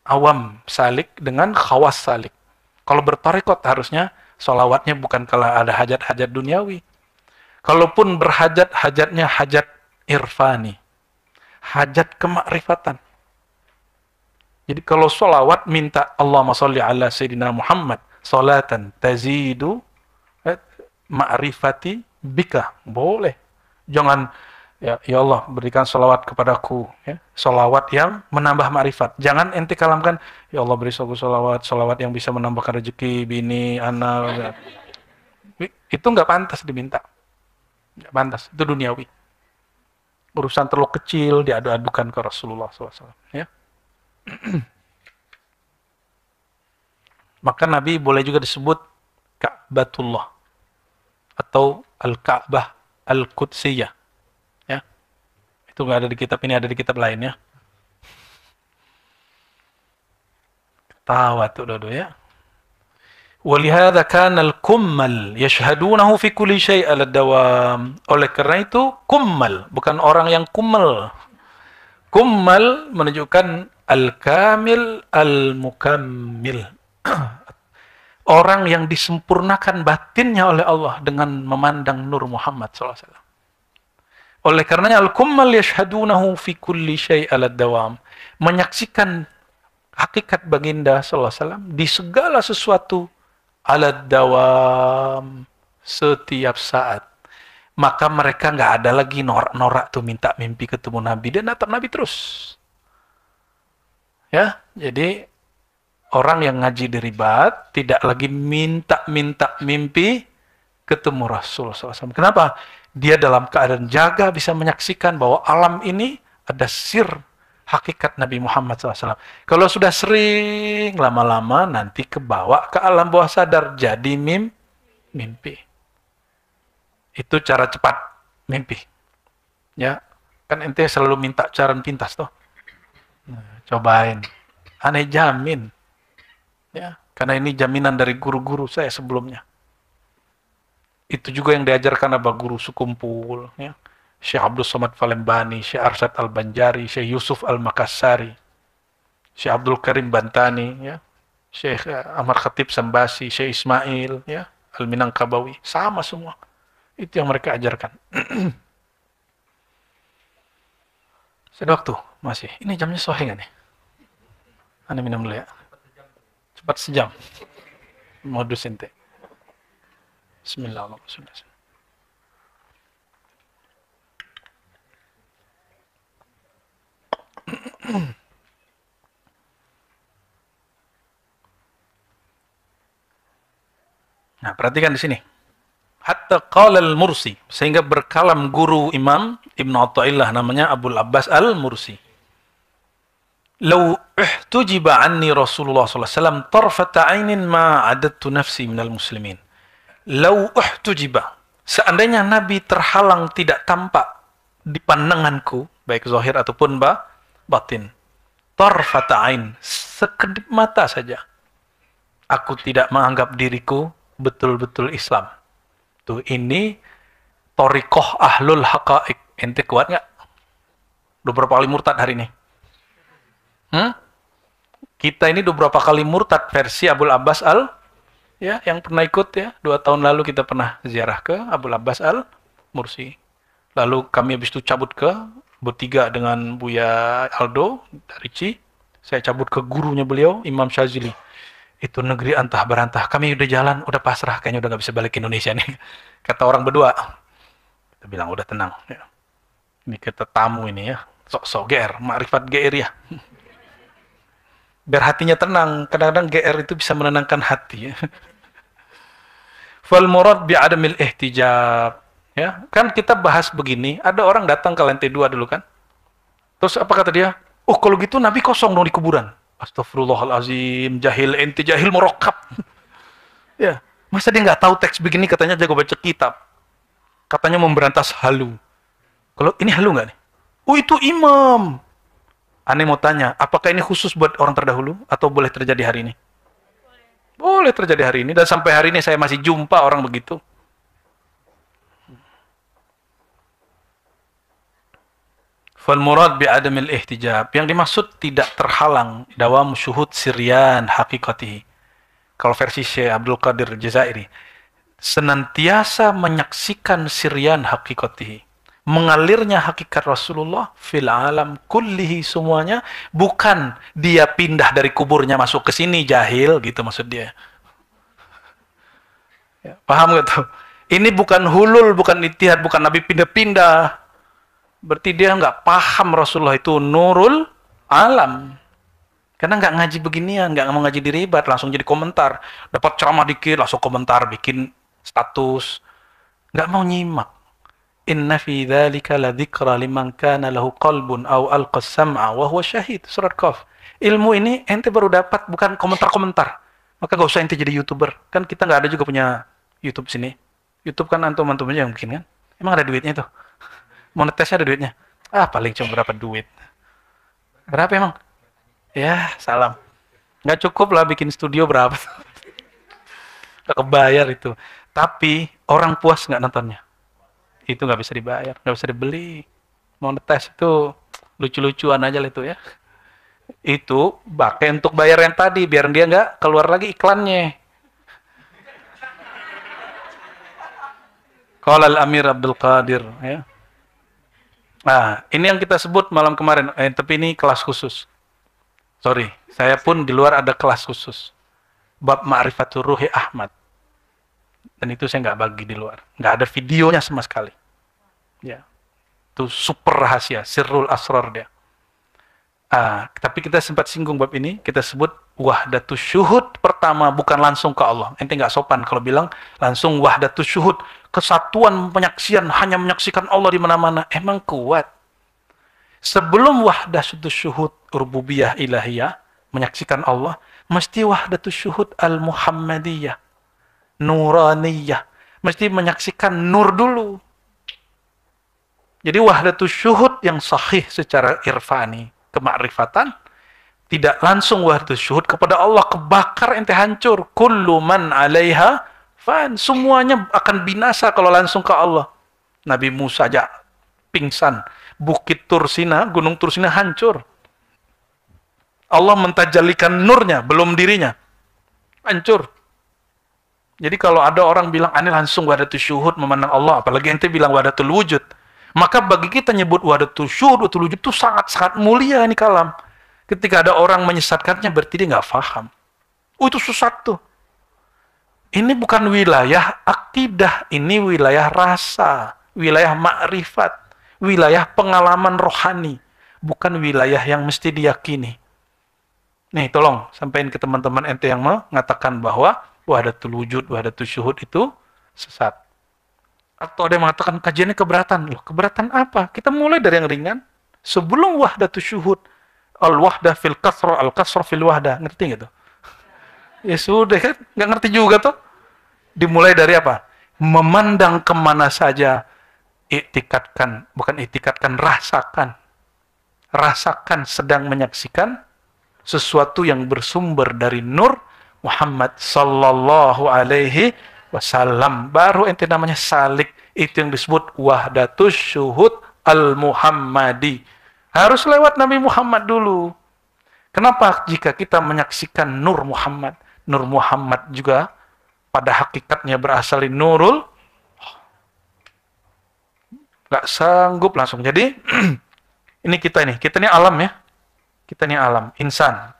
awam salik dengan khawas salik. Kalau bertarekat harusnya salawatnya bukan kalau ada hajat-hajat duniawi. Kalaupun berhajat, hajatnya hajat irfani. Hajat kemakrifatan. Jadi kalau salawat minta Allahumma sholli ala Sayyidina Muhammad salatan tazidu ma'rifati bika. Boleh. Jangan ya Allah berikan salawat kepadaku. Ya. Salawat yang menambah ma'rifat. Jangan ente kalamkan, ya Allah beri aku salawat, salawat yang bisa menambahkan rezeki, bini, anak. Itu nggak pantas diminta. Nggak pantas. Itu duniawi. Urusan terlalu kecil diadu-adukan ke Rasulullah SAW. Ya. Maka Nabi boleh juga disebut Ka'batullah atau Al-Ka'bah Al-Qudsiyah. Ya. Itu nggak ada di kitab ini, ada di kitab lain ya. Tawa tuh dodo ya. Walihada kana al-kummal yashhadunahu fi kulli syai' al-dawam. Oleh karena itu kummal, bukan orang yang kummal. Kummal menunjukkan al-kamil al-mukammil. Orang yang disempurnakan batinnya oleh Allah dengan memandang nur Muhammad SAW. Oleh karenanya al-kummal yashhadunahu fi kulli syai' al-dawam. Menyaksikan hakikat baginda SAW di segala sesuatu al-dawam, setiap saat. Maka mereka nggak ada lagi norak-norak tuh minta mimpi ketemu Nabi. Dia natap Nabi terus. Ya, jadi orang yang ngaji di ribat tidak lagi minta mimpi ketemu Rasul SAW. Kenapa? Dia dalam keadaan jaga bisa menyaksikan bahwa alam ini ada sir hakikat Nabi Muhammad SAW. Kalau sudah sering lama-lama nanti kebawa ke alam bawah sadar jadi mimpi. Itu cara cepat mimpi. Ya, kan ente selalu minta cara pintas toh. Nah, cobain. Aneh jamin. Ya, karena ini jaminan dari guru-guru saya sebelumnya. Itu juga yang diajarkan Abah Guru Sekumpul, ya. Syekh Abdul Somad Falembani, Syekh Arsyad Al-Banjari, Syekh Yusuf Al-Makassari, Syekh Abdul Karim Bantani, ya. Syekh Ahmad Khatib Sambasi, Syekh Ismail, ya, Al-Minangkabawi, sama semua. Itu yang mereka ajarkan. Sudah waktu masih. Ini jamnya sahih nggak nih? Anda minum dulu ya. Cepat sejam. Modus ente. Bismillahirrahmanirrahim. Nah, perhatikan di sini. Hatta qala al-Mursi, sehingga berkalam guru Imam Ibn Athaillah namanya Abul Abbas al-Mursi. Lau ihtujiba anni Rasulullah sallallahu alaihi wasallam tarfata 'ainin ma 'adadtu nafsi minal muslimin. Lau ihtujiba, seandainya Nabi terhalang tidak tampak di pandanganku, baik zahir ataupun batin. Tarfata 'ain, sekedip mata saja. Aku tidak menganggap diriku betul-betul Islam. Tuh, ini Thariqah Ahlul Haqa'iq. Ente kuat nggak? Udah berapa kali murtad hari ini? Kita ini beberapa kali murtad versi Abul Abbas ya, yang pernah ikut ya, 2 tahun lalu kita pernah ziarah ke Abul Abbas Mursi. Lalu kami habis itu cabut ke bertiga dengan Buya Aldo dari Ci. Saya cabut ke gurunya beliau, Imam Syazili. Itu negeri antah berantah. Kami udah jalan, udah pasrah, kayaknya udah nggak bisa balik ke Indonesia nih. Kata orang berdua. Kita bilang udah tenang. Ya. Ini kita tamu ini ya, sok-sok GR, makrifat GR ya. Biar hatinya tenang. Kadang-kadang GR itu bisa menenangkan hati. Ya. Fal murad bi adamil ihtijab. Ya, kan kita bahas begini, ada orang datang ke lantai 2 dulu kan. Terus apa kata dia? Oh, kalau gitu Nabi kosong dong di kuburan. Astagfirullahalazim, jahil ente, jahil merokap. Ya, masa dia nggak tahu teks begini, katanya jago baca kitab. Katanya memberantas halu. Kalau ini halu nggak nih? Oh, itu imam. Aneh mau tanya, apakah ini khusus buat orang terdahulu atau boleh terjadi hari ini? Boleh terjadi hari ini, dan sampai hari ini saya masih jumpa orang begitu. Fal murad bi adamil ihtijab. Yang dimaksud tidak terhalang dawam syuhud siryan haqiqatihi. Kalau versi Syekh Abdul Qadir Jazairi, senantiasa menyaksikan siryan haqiqatihi. Mengalirnya hakikat Rasulullah fil alam kullihi, semuanya, bukan dia pindah dari kuburnya masuk ke sini jahil gitu maksud dia. Ya, paham gak tuh? Ini bukan hulul, bukan itihad, bukan Nabi pindah-pindah. Berarti dia nggak paham Rasulullah itu nurul alam. Karena nggak ngaji beginian, nggak mau ngaji diribat, langsung jadi komentar. Dapat ceramah dikit, langsung komentar, bikin status. Nggak mau nyimak. Inna fi dzalika la dzikra liman kana lahu qalbun aw alqa sam'a wa huwa syahid. Surat Qaf. Ilmu ini ente baru dapat, bukan komentar-komentar. Maka gak usah ente jadi YouTuber. Kan kita nggak ada juga punya YouTube sini. YouTube kan antum-antum aja yang bikin kan. Emang ada duitnya tuh? Monetisnya ada duitnya? Ah, paling cuma berapa duit. Berapa emang? Ya, salam. Nggak cukup lah bikin studio berapa. Nggak kebayar itu. Tapi orang puas nggak nontonnya. Itu nggak bisa dibayar, nggak bisa dibeli. Monetis itu lucu-lucuan aja lah itu ya. Itu pakai untuk bayar yang tadi, biar dia nggak keluar lagi iklannya. Qala al-Amir Abdul Qadir. Ya. Nah, ini yang kita sebut malam kemarin. Tapi ini kelas khusus. Sorry, saya pun di luar ada kelas khusus. Bab Ma'rifatul Ruhi Ahmad. Dan itu saya nggak bagi di luar. Nggak ada videonya sama sekali. Ya, itu super rahasia, sirrul asrar dia. Tapi kita sempat singgung bab ini, kita sebut wahdatus syuhud pertama, bukan langsung ke Allah. Ente nggak sopan kalau bilang langsung wahdatus syuhud, kesatuan penyaksian, hanya menyaksikan Allah di mana-mana. Emang kuat. Sebelum wahdatus syuhud rububiyah ilahiyah, menyaksikan Allah, mesti wahdatus syuhud al-muhammadiyah, nuraniyah. Mesti menyaksikan nur dulu. Jadi wahdatus syuhud yang sahih secara irfani, kemakrifatan, tidak langsung wahdatus syuhud kepada Allah, kebakar ente hancur. Kullu man 'alaiha fan, semuanya akan binasa kalau langsung ke Allah. Nabi Musa aja pingsan, bukit Tursina, gunung Tursina hancur. Allah mentajalikan nurnya, belum dirinya. Hancur. Jadi kalau ada orang bilang, ini langsung wahdatus syuhud memandang Allah, apalagi ente bilang wahdatul wujud, maka bagi kita nyebut wahdatul syuhud, wahdatul wujud itu sangat-sangat mulia ini kalam. Ketika ada orang menyesatkannya, berarti dia nggak paham. Oh, itu sesat tuh. Ini bukan wilayah akidah, ini wilayah rasa, wilayah makrifat, wilayah pengalaman rohani, bukan wilayah yang mesti diyakini. Nih, tolong sampaikan ke teman-teman ente yang mengatakan bahwa wahdatul wujud, wahdatul syuhud itu sesat. Atau ada yang mengatakan kajiannya keberatan. Loh, keberatan apa? Kita mulai dari yang ringan. Sebelum wahdatul syuhud, al-wahdah fil kasra, al-kasra fil wahdah. Ngerti nggak tuh? Ya sudah kan, nggak ngerti juga tuh. Dimulai dari apa? Memandang kemana saja, iktikatkan, bukan iktikatkan, rasakan. Rasakan sedang menyaksikan sesuatu yang bersumber dari nur Muhammad sallallahu alaihi wasallam. Baru ente namanya salik. Itu yang disebut wahdatus syuhud al-Muhammadi. Harus lewat Nabi Muhammad dulu. Kenapa jika kita menyaksikan Nur Muhammad juga pada hakikatnya berasal dari Nurul, nggak sanggup langsung. Jadi ini kita ini alam ya, kita ini alam, insan.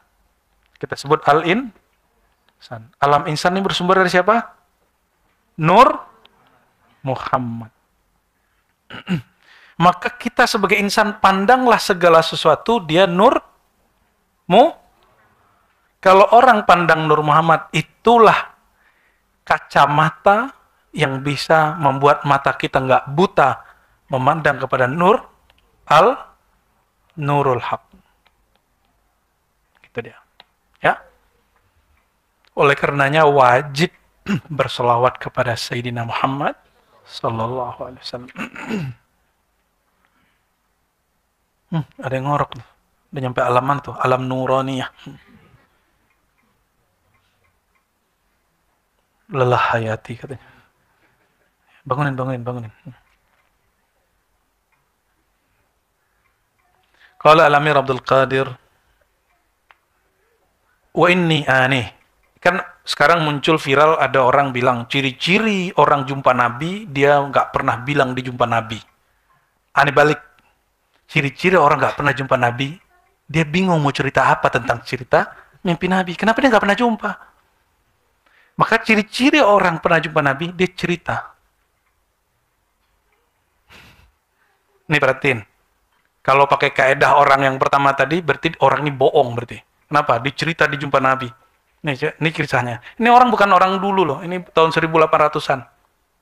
Kita sebut al-insan. Alam insan ini bersumber dari siapa? Nur Muhammad. Maka kita sebagai insan pandanglah segala sesuatu dia nurmu. Kalau orang pandang Nur Muhammad, itulah kacamata yang bisa membuat mata kita nggak buta memandang kepada Nurul Haq. Gitu dia. Ya. Oleh karenanya wajib berselawat kepada Sayyidina Muhammad sallallahu alaihi wasallam. Ada yang ngorok tuh. Udah nyampe alaman tuh, alam nuraniyah. Lelah hayati katanya. Bangunin. Qala Al-Amir Abdul Qadir, wa inni aneh. Kan sekarang muncul viral, ada orang bilang ciri-ciri orang jumpa Nabi, dia nggak pernah bilang di jumpa Nabi. Aneh balik. Ciri-ciri orang nggak pernah jumpa Nabi, dia bingung mau cerita apa tentang cerita mimpi Nabi. Kenapa dia nggak pernah jumpa? Maka ciri-ciri orang pernah jumpa Nabi, dia cerita. Nih perhatiin. Kalau pakai kaedah orang yang pertama tadi, berarti orang ini bohong berarti. Kenapa? Dicerita di jumpa Nabi. Ini kisahnya. Ini orang bukan orang dulu loh. Ini tahun 1800-an.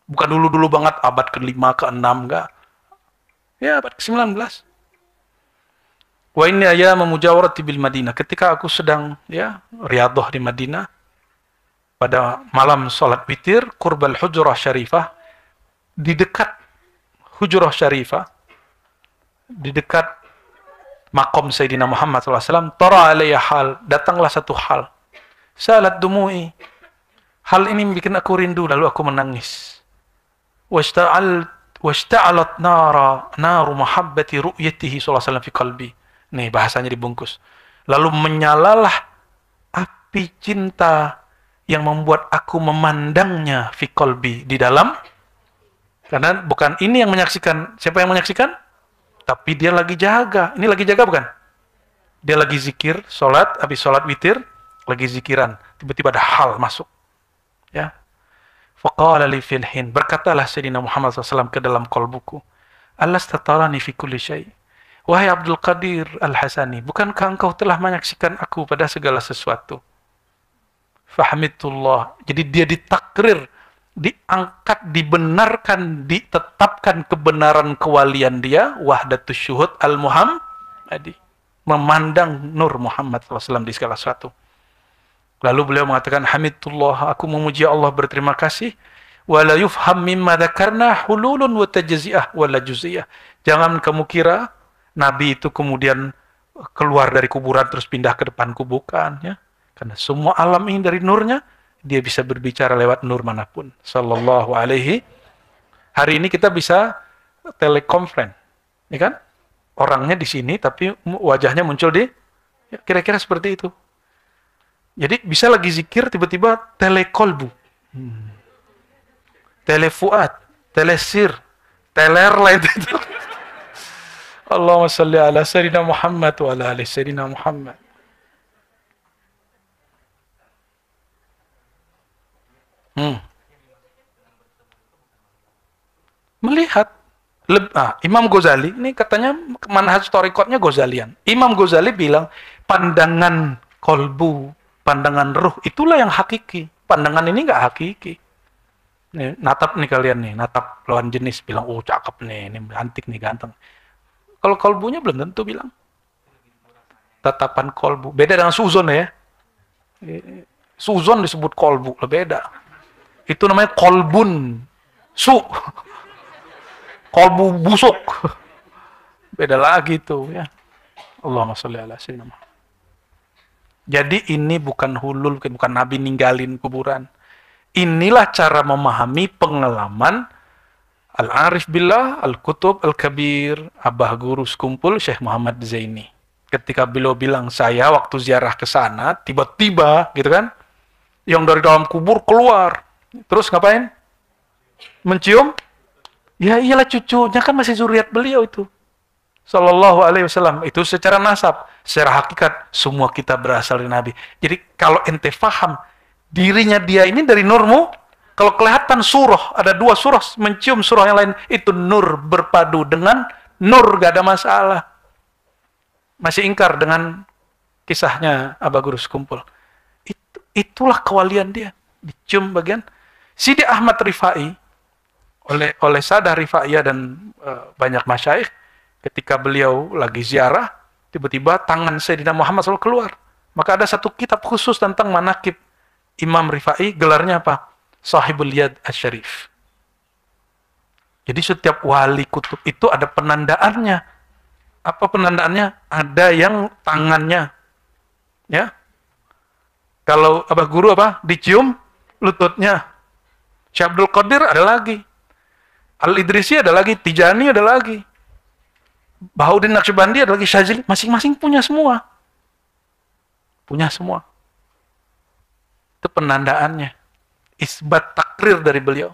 Bukan dulu-dulu banget, abad ke-5, ke-6, enggak. Ya, abad ke-19. Wa inni ayama mujawarati bil Madinah. Ketika aku sedang riyadhah di Madinah, pada malam salat witir, qurbal hujrah syarifah, di dekat hujrah syarifah, di dekat makom Sayyidina Muhammad SAW, tara alayya hal, datanglah satu hal. Salat dumu'i. Hal ini bikin aku rindu, lalu aku menangis. Washta'alat naru mahabbati ru'yatihi SAW fi qalbi. Nih bahasanya dibungkus. Lalu menyalalah api cinta yang membuat aku memandangnya fi qalbi, di dalam. Karena bukan ini yang menyaksikan. Siapa yang menyaksikan? Tapi dia lagi jaga. Ini lagi jaga bukan? Dia lagi zikir, sholat, habis sholat witir, lagi zikiran. Tiba-tiba ada hal masuk. Ya. Faqala li fil hin. Berkatalah Sayyidina Muhammad SAW ke dalam qalbuku. Alastatarani fi kulli syai'. Wahai Abdul Qadir Al-Hasani, bukankah engkau telah menyaksikan aku pada segala sesuatu? Fahmitullah. Jadi dia ditakrir, diangkat, dibenarkan, ditetapkan kebenaran kewalian dia, wahdatus syuhud al-Muhammadi, memandang Nur Muhammad SAW di segala sesuatu. Lalu beliau mengatakan, hamidullah, aku memuji Allah, berterima kasih, wala yufham mimma dzakarna hululun wa tajzi'ah wala juz'iyah. Jangan kamu kira Nabi itu kemudian keluar dari kuburan terus pindah ke depanku, bukan, ya. Karena semua alam ini dari nurnya, dia bisa berbicara lewat nur manapun. Sallallahu alaihi. Hari ini kita bisa telekonferensi, ya kan? Orangnya di sini, tapi wajahnya muncul di, ya, kira-kira seperti itu. Jadi bisa lagi zikir, tiba-tiba telekolbu, telefuat, telesir, teler lain itu. Allahumma salli ala Sayyidina Muhammad wa ala ali Sayyidina Muhammad. Melihat Imam Ghazali, ini katanya manhaj thariqatnya Ghazalian. Imam Ghazali bilang pandangan kolbu, pandangan ruh, itulah yang hakiki. Pandangan ini nggak hakiki. Nih, natap nih kalian nih, natap lawan jenis, bilang, oh cakep nih, ini antik nih, ganteng. Kalau kolbunya belum tentu bilang. Tatapan kolbu. Beda dengan suzon ya. Suzon disebut kolbu, beda. Itu namanya kolbun. Kolbu busuk. Beda lagi tuh ya. Allahumma sholli ala sayyidina Muhammad. Jadi ini bukan hulul, bukan Nabi ninggalin kuburan. Inilah cara memahami pengalaman Al-Arif Billah, Al-Kutub, Al-Kabir, Abah Guru Sekumpul, Syekh Muhammad Zaini. Ketika beliau bilang, saya waktu ziarah ke sana, tiba-tiba, gitu kan, yang dari dalam kubur keluar. Terus ngapain? Mencium? Ya iyalah cucunya, kan masih zuriat beliau itu. Sallallahu alaihi wasallam. Itu secara nasab. Secara hakikat, semua kita berasal dari Nabi. Jadi kalau ente faham, dirinya dia ini dari nurmu, kalau kelihatan surah, ada 2 surah, mencium surah yang lain, itu nur berpadu dengan nur, gak ada masalah. Masih ingkar dengan kisahnya Aba Gurus kumpul. Itulah kewalian dia. Dicium bagian. Sidi Ahmad Rifai, oleh Sadah Rifaiyah dan banyak masyaikh, ketika beliau lagi ziarah, tiba-tiba tangan Sayyidina Muhammad selalu keluar. Maka ada satu kitab khusus tentang manakib Imam Rifai, gelarnya apa? Sahibul Yad Asy-Syarif. Jadi setiap wali kutub itu ada penandaannya. Apa penandaannya? Ada yang tangannya. Ya. Kalau Abah Guru apa? Dicium lututnya. Syekh Abdul Qadir ada lagi. Al-Idrisi ada lagi. Tijani ada lagi. Bahauddin Naqsyabandi ada lagi. Syazili. Masing-masing punya semua. Punya semua. Itu penandaannya. Isbat takrir dari beliau.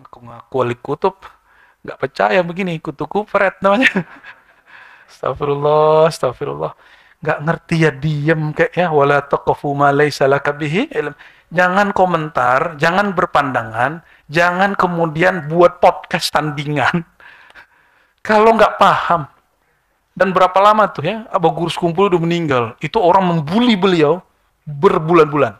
Aku ngaku wali kutub. Nggak percaya begini. Kutu kupret namanya. Astagfirullah. Astagfirullah. Nggak ngerti ya, diem kayak ya. Wala taqafu ma laysa laka bihi ilm. Jangan komentar, jangan berpandangan, jangan kemudian buat podcast tandingan. Kalau nggak paham. Dan berapa lama tuh ya, Aba Gurus kumpul udah meninggal. Itu orang membuli beliau berbulan-bulan.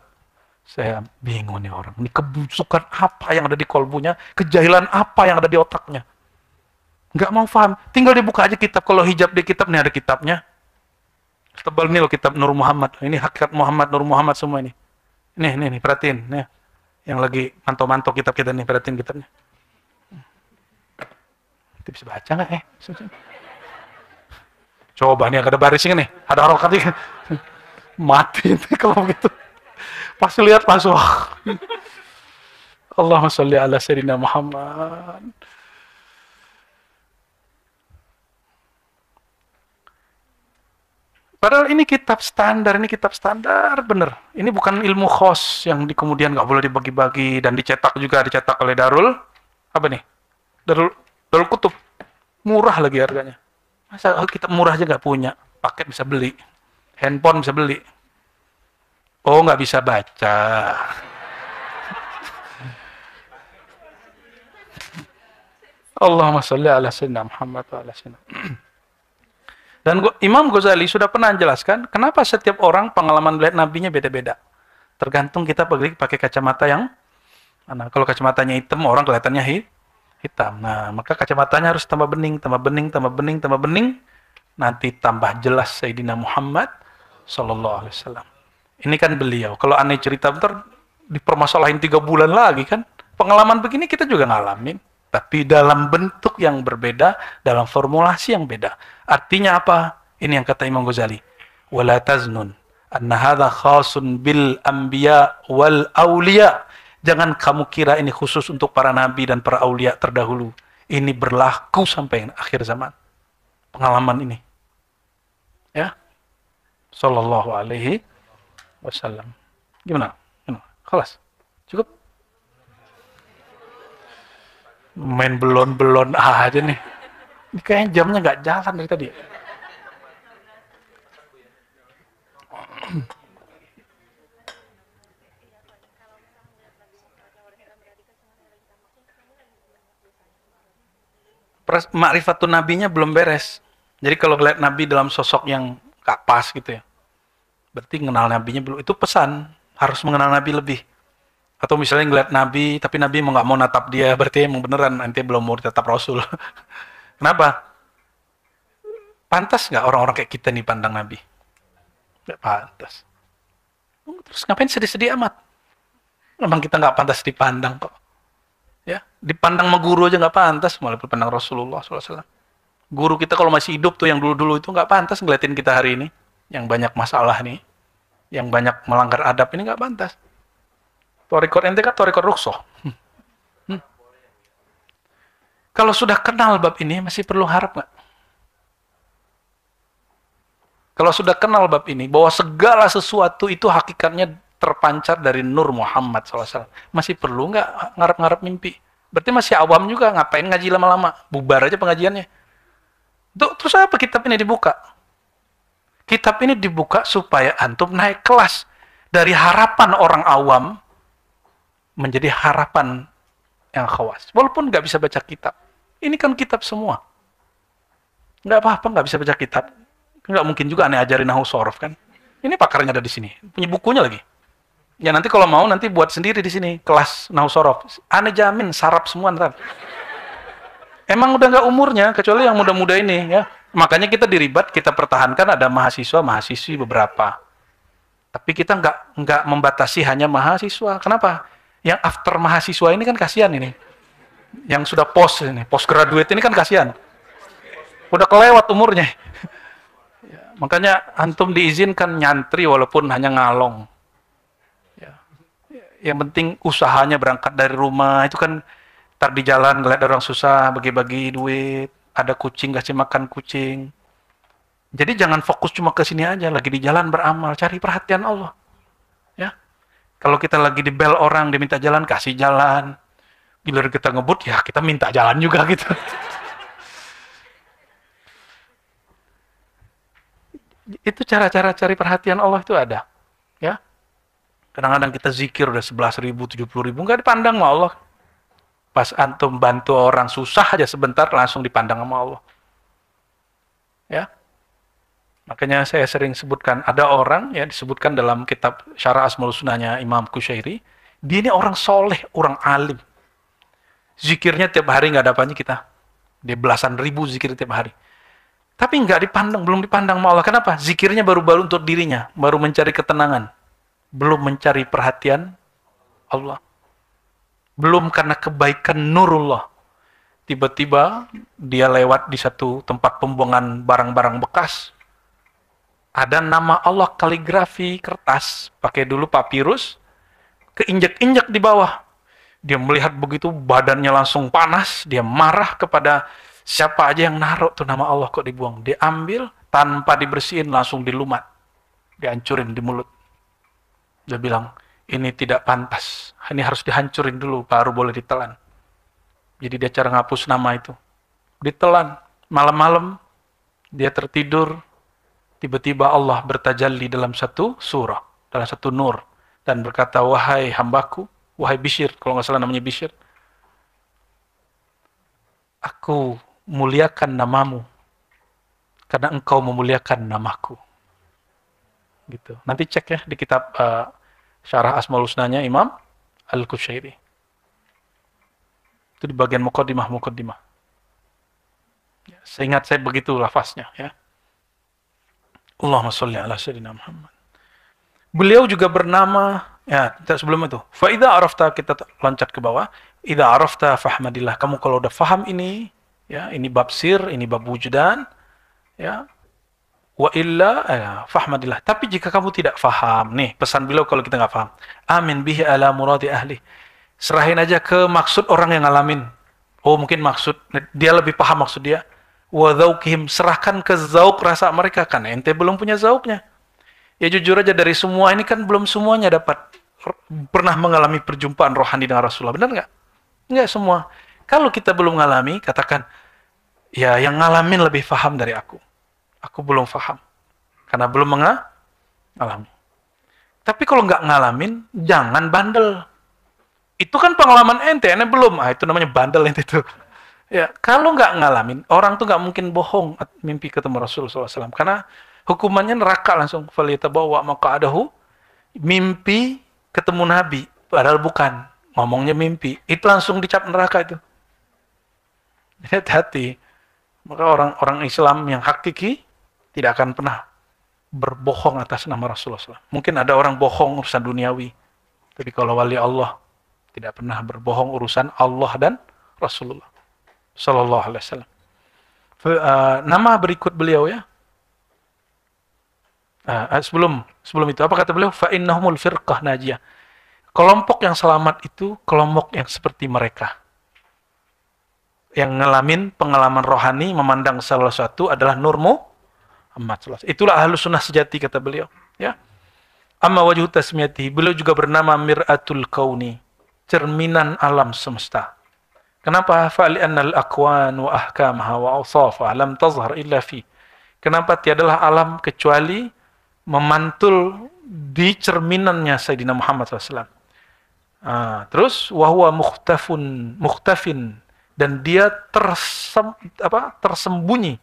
Saya bingung nih orang. Ini kebusukan apa yang ada di kolbunya, kejahilan apa yang ada di otaknya. Nggak mau paham. Tinggal dibuka aja kitab. Kalau hijab di kitab, nih ada kitabnya. Tebal nih loh kitab Nur Muhammad. Ini hakikat Muhammad, Nur Muhammad semua ini. Nih, perhatiin. Nih. Yang lagi mantau-mantau kitab kita nih, perhatiin kitabnya. Itu bisa baca nggak Coba nih, ada barisnya nih. Ada harokatnya. Mati nih kalau begitu. Pasti lihat langsung. Allahumma sholli ala Sayyidina Muhammad. Padahal ini kitab standar bener. Ini bukan ilmu khos yang kemudian nggak boleh dibagi-bagi dan dicetak oleh Darul apa nih? Darul Kutub. Murah lagi harganya. Masa kitab murah aja nggak punya, paket bisa beli, handphone bisa beli. Oh nggak bisa baca. Allahumma sholli ala Sayyidina Muhammad wa ala Sayyidina. Dan Imam Ghazali sudah pernah menjelaskan kenapa setiap orang pengalaman melihat nabinya beda-beda. Tergantung kita pakai kacamata yang mana. Kalau kacamatanya hitam, orang kelihatannya hitam. Nah, maka kacamatanya harus tambah bening. Nanti tambah jelas Sayyidina Muhammad sallallahu alaihi wasallam. Ini kan beliau. Kalau aneh cerita bentar dipermasalahin 3 bulan lagi kan. Pengalaman begini kita juga ngalamin. Tapi dalam bentuk yang berbeda, dalam formulasi yang beda. Artinya apa? Ini yang kata Imam Ghazali. Wala taznun anna hadza khasun bil anbiya wal auliya. Jangan kamu kira ini khusus untuk para nabi dan para aulia terdahulu. Ini berlaku sampai akhir zaman. Pengalaman ini. Ya. Sallallahu alaihi wasallam. Gimana? Kelas. Cukup? Main belon-belon aja nih. Ini kayaknya jamnya nggak jalan dari tadi. Ma'rifatun nabinya belum beres. Jadi kalau lihat nabi dalam sosok yang gak pas gitu ya, berarti mengenal nabinya belum. Itu pesan, harus mengenal nabi lebih. Atau misalnya ngeliat nabi, tapi nabi mau nggak mau natap dia, berarti emang beneran nanti belum mau ditetap rasul. Kenapa? Pantas nggak orang-orang kayak kita nih pandang nabi? Nggak pantas. Terus ngapain sedih-sedih amat? Memang kita nggak pantas dipandang kok. Ya, dipandang sama guru aja nggak pantas, malah dipandang Rasulullah SAW. Guru kita kalau masih hidup tuh yang dulu-dulu itu nggak pantas ngeliatin kita hari ini, yang banyak masalah nih, yang banyak melanggar adab ini nggak pantas. Thariqat ente kan thariqat rukhsah. Kalau sudah kenal bab ini masih perlu harap nggak? Kalau sudah kenal bab ini, bahwa segala sesuatu itu hakikatnya terpancar dari Nur Muhammad SAW. Masih perlu nggak ngarep-ngarep mimpi? Berarti masih awam juga, ngapain ngaji lama-lama? Bubar aja pengajiannya. Terus apa kitab ini dibuka? Kitab ini dibuka supaya antum naik kelas. Dari harapan orang awam, menjadi harapan yang khawas. Walaupun nggak bisa baca kitab. Ini kan kitab semua. Nggak apa-apa nggak bisa baca kitab. Nggak mungkin juga aneh ajarin nahwu shorof kan. Ini pakarnya ada di sini. Punya bukunya lagi. Ya nanti kalau mau nanti buat sendiri di sini. Kelas nahwu shorof. Aneh jamin sarap semua ntar. Emang udah nggak umurnya. Kecuali yang muda-muda ini ya. Makanya kita diribat, kita pertahankan ada mahasiswa-mahasiswi beberapa. Tapi kita nggak membatasi hanya mahasiswa. Kenapa? Yang after mahasiswa ini kan kasihan ini. Yang sudah post graduate ini kan kasihan. Udah kelewat umurnya. Makanya antum diizinkan nyantri walaupun hanya ngalong. Ya. Yang penting usahanya berangkat dari rumah. Itu kan ntar di jalan ngeliat orang susah, bagi-bagi duit. Ada kucing, kasih makan kucing. Jadi jangan fokus cuma ke sini aja. Lagi di jalan beramal, cari perhatian Allah. Ya. Kalau kita lagi di bel orang, dia minta jalan, kasih jalan. Bila kita ngebut, ya kita minta jalan juga gitu. Itu cara-cara cari perhatian Allah itu ada. Ya. Kadang-kadang kita zikir udah 11.000, 70.000, nggak dipandang sama Allah. Pas antum bantu orang susah aja sebentar, langsung dipandang sama Allah. Ya. Makanya saya sering sebutkan, ada orang, ya disebutkan dalam kitab Syarah Asmaul Husnanya Imam Kusyairi, dia ini orang soleh, orang alim. Zikirnya tiap hari nggak ada apanya kita. Dia belasan ribu zikir tiap hari. Tapi nggak dipandang, belum dipandang sama Allah. Kenapa? Zikirnya baru-baru untuk dirinya, baru mencari ketenangan. Belum mencari perhatian Allah. Belum karena kebaikan nurullah. Tiba-tiba dia lewat di satu tempat pembuangan barang-barang bekas. Ada nama Allah kaligrafi kertas. Pakai dulu papirus. Keinjak-injak di bawah. Dia melihat begitu, badannya langsung panas. Dia marah kepada siapa aja yang naruh tuh nama Allah kok dibuang. Dia ambil, tanpa dibersihin, langsung dilumat. Dihancurin di mulut. Dia bilang, ini tidak pantas. Ini harus dihancurin dulu, baru boleh ditelan. Jadi dia cara ngapus nama itu. Ditelan. Malam-malam, dia tertidur. Tiba-tiba Allah bertajalli dalam satu surah. Dalam satu nur. Dan berkata, wahai hambaku, wahai Bishr, kalau nggak salah namanya Bishr. Aku muliakan namamu karena engkau memuliakan namaku. Gitu. Nanti cek ya di kitab Syarah Asmaul Husnanya Imam Al-Kusyairi. Itu di bagian muqaddimah. Ya, seingat saya begitu lafaznya ya. Allahumma sholli ala sayyidina Muhammad. Beliau juga bernama ya, sebelum itu. Fa idza arafta, kita loncat ke bawah. Idza arafta fahmadillah. Kamu kalau udah faham ini, ya, ini bab sir, ini bab wujudan, ya. Wa illa fahmadillah. Tapi jika kamu tidak faham, nih pesan beliau kalau kita nggak faham. Amin bihi ala muradi ahli. Serahin aja ke maksud orang yang ngalamin. Oh, mungkin maksud dia lebih paham maksud dia. Wa dzauqihim, serahkan ke zauk rasa mereka, kan ente belum punya zauknya. Ya jujur aja, dari semua ini kan belum semuanya dapat pernah mengalami perjumpaan rohani dengan Rasulullah, benar nggak? Nggak semua. Kalau kita belum mengalami, katakan, ya yang ngalamin lebih paham dari aku. Aku belum paham. Karena belum mengalami. Tapi kalau nggak ngalamin, jangan bandel. Itu kan pengalaman ente belum. Itu namanya bandel ente itu. Ya, kalau nggak ngalamin, orang tuh nggak mungkin bohong mimpi ketemu Rasulullah SAW. Karena hukumannya neraka langsung. Falyatabawwa maq'adahu, mimpi ketemu Nabi, padahal bukan. Ngomongnya mimpi, itu langsung dicap neraka itu. Jadi hati-hati. Maka orang-orang Islam yang hakiki tidak akan pernah berbohong atas nama Rasulullah SAW. Mungkin ada orang bohong urusan duniawi, tapi kalau wali Allah tidak pernah berbohong urusan Allah dan Rasulullah Sallallahu Alaihi Wasallam. Nama berikut beliau ya. Sebelum itu apa kata beliau? Fa innahumul firqah najiyah. Kelompok yang selamat itu kelompok yang seperti mereka. Yang ngalamin pengalaman rohani, memandang salah satu adalah nur Muhammad SAW. Itulah ahlus sunnah sejati, kata beliau. Ya. Amma wajhu tasmiyati, beliau juga bernama Mir'atul Kauni, cerminan alam semesta. Kenapa? Fa'li'annal aqwan wa ahkamaha wa awsafa lam tazhar illa fi. Kenapa? Tiadalah alam kecuali memantul di cerminannya Sayyidina Muhammad SAW. Terus wahwa muhtafin, dan dia tersembunyi,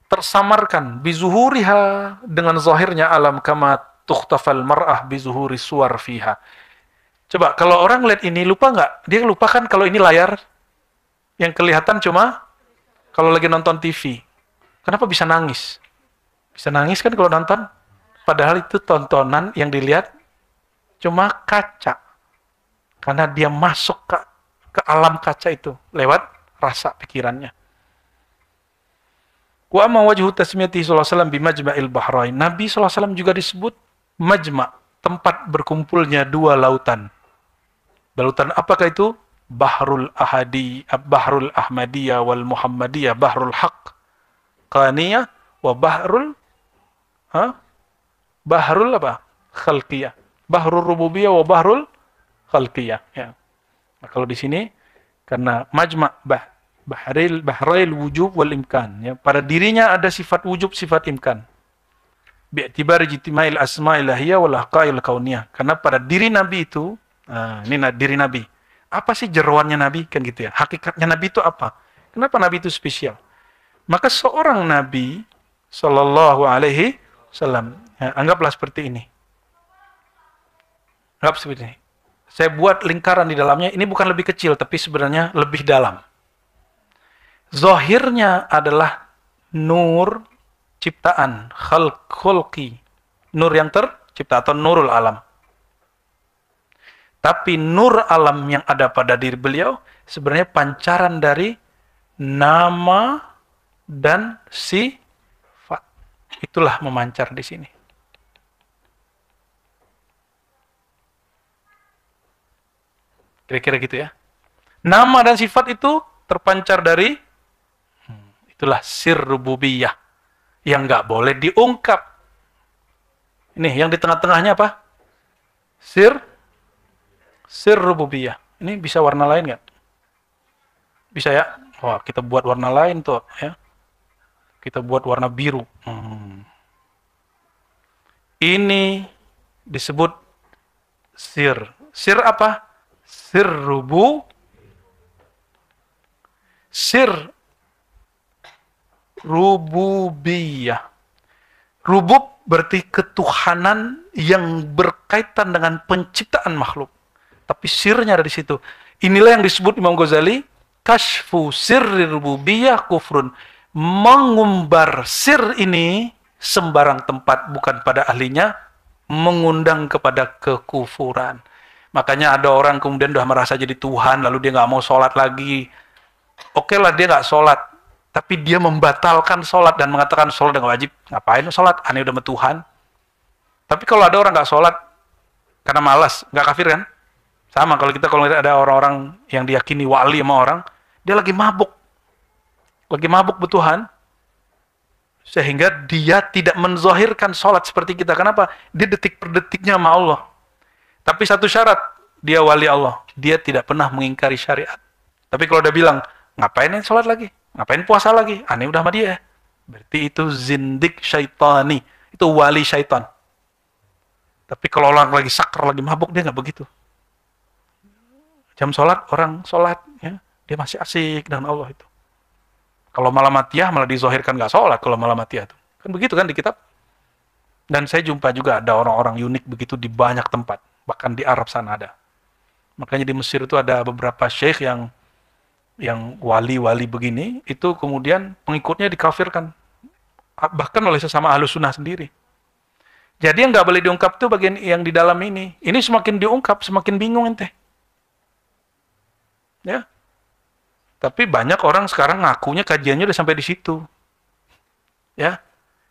tersamarkan bizuhuriha, dengan zahirnya alam, kama tukhtafal mar'ah bizuhuri suwar fiha. Coba kalau orang lihat ini lupa nggak? Dia lupakan kalau ini layar yang kelihatan cuma kalau lagi nonton TV. Kenapa bisa nangis? Bisa nangis kan kalau nonton? Padahal itu tontonan yang dilihat cuma kaca. Karena dia masuk ke alam kaca itu lewat rasa pikirannya. Wa amma wajhu tasmiyati sallallahu alaihi wasallam bimajma'il bahrain. Nabi sallallahu alaihi wasallam juga disebut majma', tempat berkumpulnya dua lautan. Lautan apakah itu? Bahrul Ahmadiyah wal Muhammadiyah, Bahrul Haq Qaniyah wa Bahrul apa? Khalqiyah. Bahrul Rububiyah wa Bahrul Khalqiyah. Ya. Nah, kalau di sini karena majma' bahrail wujub wal imkan, ya, pada dirinya ada sifat wujub, sifat imkan. Bi'tibar jitima'il asma'ilahiyah wal haqa'il kauniyah. Karena pada diri Nabi itu, ini diri Nabi. Apa sih jeroannya Nabi? Kan gitu ya. Hakikatnya Nabi itu apa? Kenapa Nabi itu spesial? Maka seorang Nabi sallallahu alaihi wasallam, ya, anggaplah seperti ini. Anggap seperti ini. Saya buat lingkaran di dalamnya, ini bukan lebih kecil, tapi sebenarnya lebih dalam. Zahirnya adalah nur ciptaan, khalqi, nur yang tercipta atau nurul alam. Tapi nur alam yang ada pada diri beliau sebenarnya pancaran dari nama dan sifat. Itulah memancar di sini. Kira-kira gitu ya. Nama dan sifat itu terpancar dari, itulah sir rububiyah, yang nggak boleh diungkap. Ini yang di tengah-tengahnya apa? Sir rububiyah. Ini bisa warna lain nggak? Bisa ya? Wah, kita buat warna lain tuh ya. Kita buat warna biru. Ini disebut sir. Sir apa? Sir rububiyah. Rubub berarti ketuhanan yang berkaitan dengan penciptaan makhluk. Tapi sirnya ada di situ. Inilah yang disebut Imam Ghazali, kashfu sirri rububiyah kufrun. Mengumbar sir ini sembarang tempat, bukan pada ahlinya, mengundang kepada kekufuran. Makanya ada orang kemudian sudah merasa jadi Tuhan, lalu dia nggak mau sholat lagi. Oke lah, dia nggak sholat, tapi dia membatalkan sholat dan mengatakan sholat nggak wajib. Ngapain sholat? Aneh udah sama Tuhan. Tapi kalau ada orang nggak sholat karena malas, nggak kafir kan? Sama kalau ada orang-orang yang diyakini wali sama orang, dia lagi mabuk bertuhan, sehingga dia tidak menzahirkan sholat seperti kita. Kenapa? Dia detik per detiknya sama Allah. Tapi satu syarat, dia wali Allah. Dia tidak pernah mengingkari syariat. Tapi kalau dia bilang, ngapain sholat lagi? Ngapain puasa lagi? Aneh udah sama dia. Berarti itu zindik syaitani. Itu wali syaitan. Tapi kalau orang lagi sakar, lagi mabuk, dia nggak begitu. Jam sholat, orang sholat. Ya, dia masih asik dengan Allah itu. Kalau malam matiyah, malah dizahirkan nggak sholat kalau malam matiyah itu. Kan begitu kan di kitab. Dan saya jumpa juga ada orang-orang unik begitu di banyak tempat. Bahkan di Arab sana ada. Makanya di Mesir itu ada beberapa syekh yang wali-wali begini, itu kemudian pengikutnya dikafirkan. Bahkan oleh sesama ahlus sunnah sendiri. Jadi yang nggak boleh diungkap itu bagian yang di dalam ini. Ini semakin diungkap, semakin bingung ente. Ya. Tapi banyak orang sekarang ngakunya kajiannya udah sampai di situ. Ya.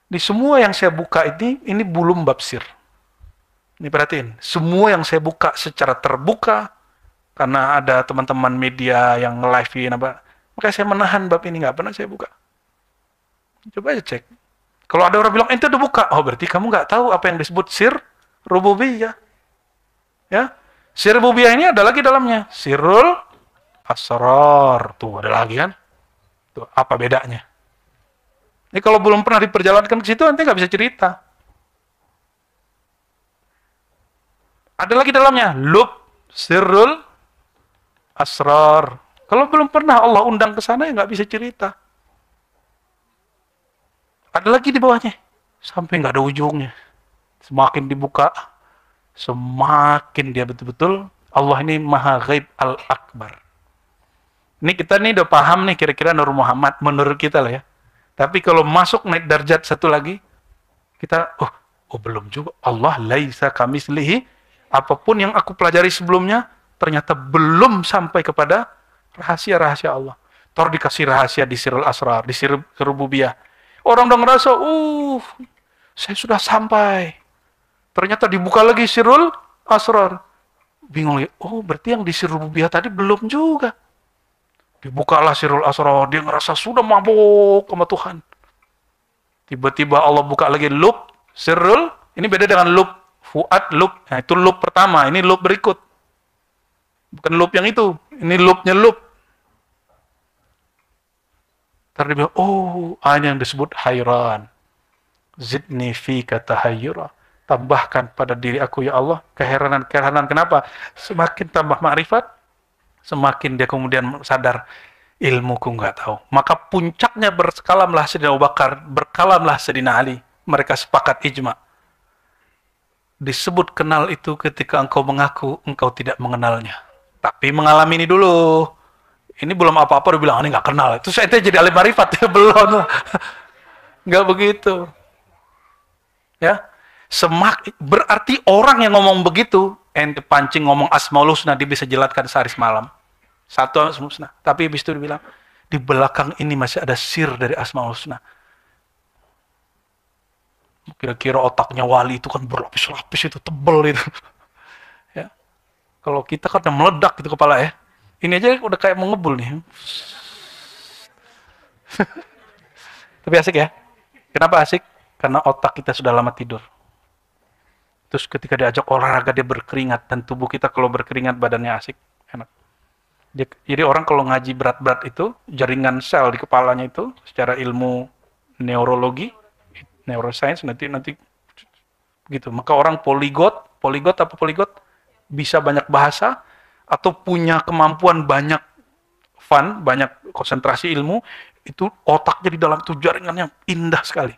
Di semua yang saya buka ini belum bab sir. Ini perhatiin, semua yang saya buka secara terbuka, karena ada teman-teman media yang nge-live-in apa, makanya saya menahan bab ini, nggak pernah saya buka. Coba aja cek. Kalau ada orang bilang ente udah buka, oh berarti kamu nggak tahu apa yang disebut sir rububiyah. Ya, sir rububiyah ini ada lagi dalamnya, sirul asrar. Tuh ada lagi kan? Tuh apa bedanya? Ini kalau belum pernah diperjalankan ke situ nanti nggak bisa cerita. Ada lagi dalamnya, lub sirul asrar. Kalau belum pernah Allah undang ke sana ya nggak bisa cerita. Ada lagi di bawahnya, sampai nggak ada ujungnya. Semakin dibuka, semakin dia betul-betul Allah ini Maha Ghaib Al-Akbar. Ini kita nih udah paham nih kira-kira Nur Muhammad menurut kita lah ya. Tapi kalau masuk naik derajat satu lagi, kita oh belum juga. Allah laisa kamislihi, apapun yang aku pelajari sebelumnya ternyata belum sampai kepada rahasia-rahasia Allah. Tor dikasih rahasia di Sirul Asrar, di Sirul Rububiyah. Orang udah ngerasa, saya sudah sampai. Ternyata dibuka lagi Sirul Asrar. Bingung lagi, berarti yang di Sirul Rububiyah tadi belum juga. Dibukalah Sirul Asrar, dia ngerasa sudah mabuk sama Tuhan. Tiba-tiba Allah buka lagi loop Sirul, ini beda dengan loop Fuad loop. Nah, itu loop pertama, ini loop berikut. Bukan loop yang itu, ini loopnya loop. Ntar dia bilang, ini yang disebut hayran. Zidni fika tahayyura. Tambahkan pada diri aku ya Allah keheranan-keheranan. Kenapa? Semakin tambah ma'rifat, semakin dia kemudian sadar ilmuku nggak tahu. Maka puncaknya berkalamlah Sayyidina Abu Bakar, berkalamlah Sayyidina Ali. Mereka sepakat ijma. Disebut kenal itu ketika engkau mengaku engkau tidak mengenalnya. Tapi mengalami ini dulu. Ini belum apa-apa, dia bilang, ini nggak kenal. Itu saya jadi alim marifat, ya belum. Nggak begitu. Ya, berarti orang yang ngomong begitu, ente pancing ngomong Asmaul Husna, dia bisa jelaskan sehari semalam. Satu Asmaul Husna. Tapi habis itu dia bilang, di belakang ini masih ada sir dari Asmaul Husna. Kira-kira otaknya wali itu kan berlapis-lapis itu, tebel itu. Ya. Kalau kita kan udah meledak gitu kepala ya. Ini aja udah kayak mau ngebul nih. Tapi asik ya. Kenapa asik? Karena otak kita sudah lama tidur. Terus ketika diajak olahraga dia berkeringat, dan tubuh kita kalau berkeringat badannya asik, enak. Jadi orang kalau ngaji berat-berat itu, jaringan sel di kepalanya itu secara ilmu neurologi, neuroscience nanti gitu. Maka orang poligot bisa banyak bahasa atau punya kemampuan banyak banyak konsentrasi ilmu, itu otaknya di dalam itu jaringannya indah sekali.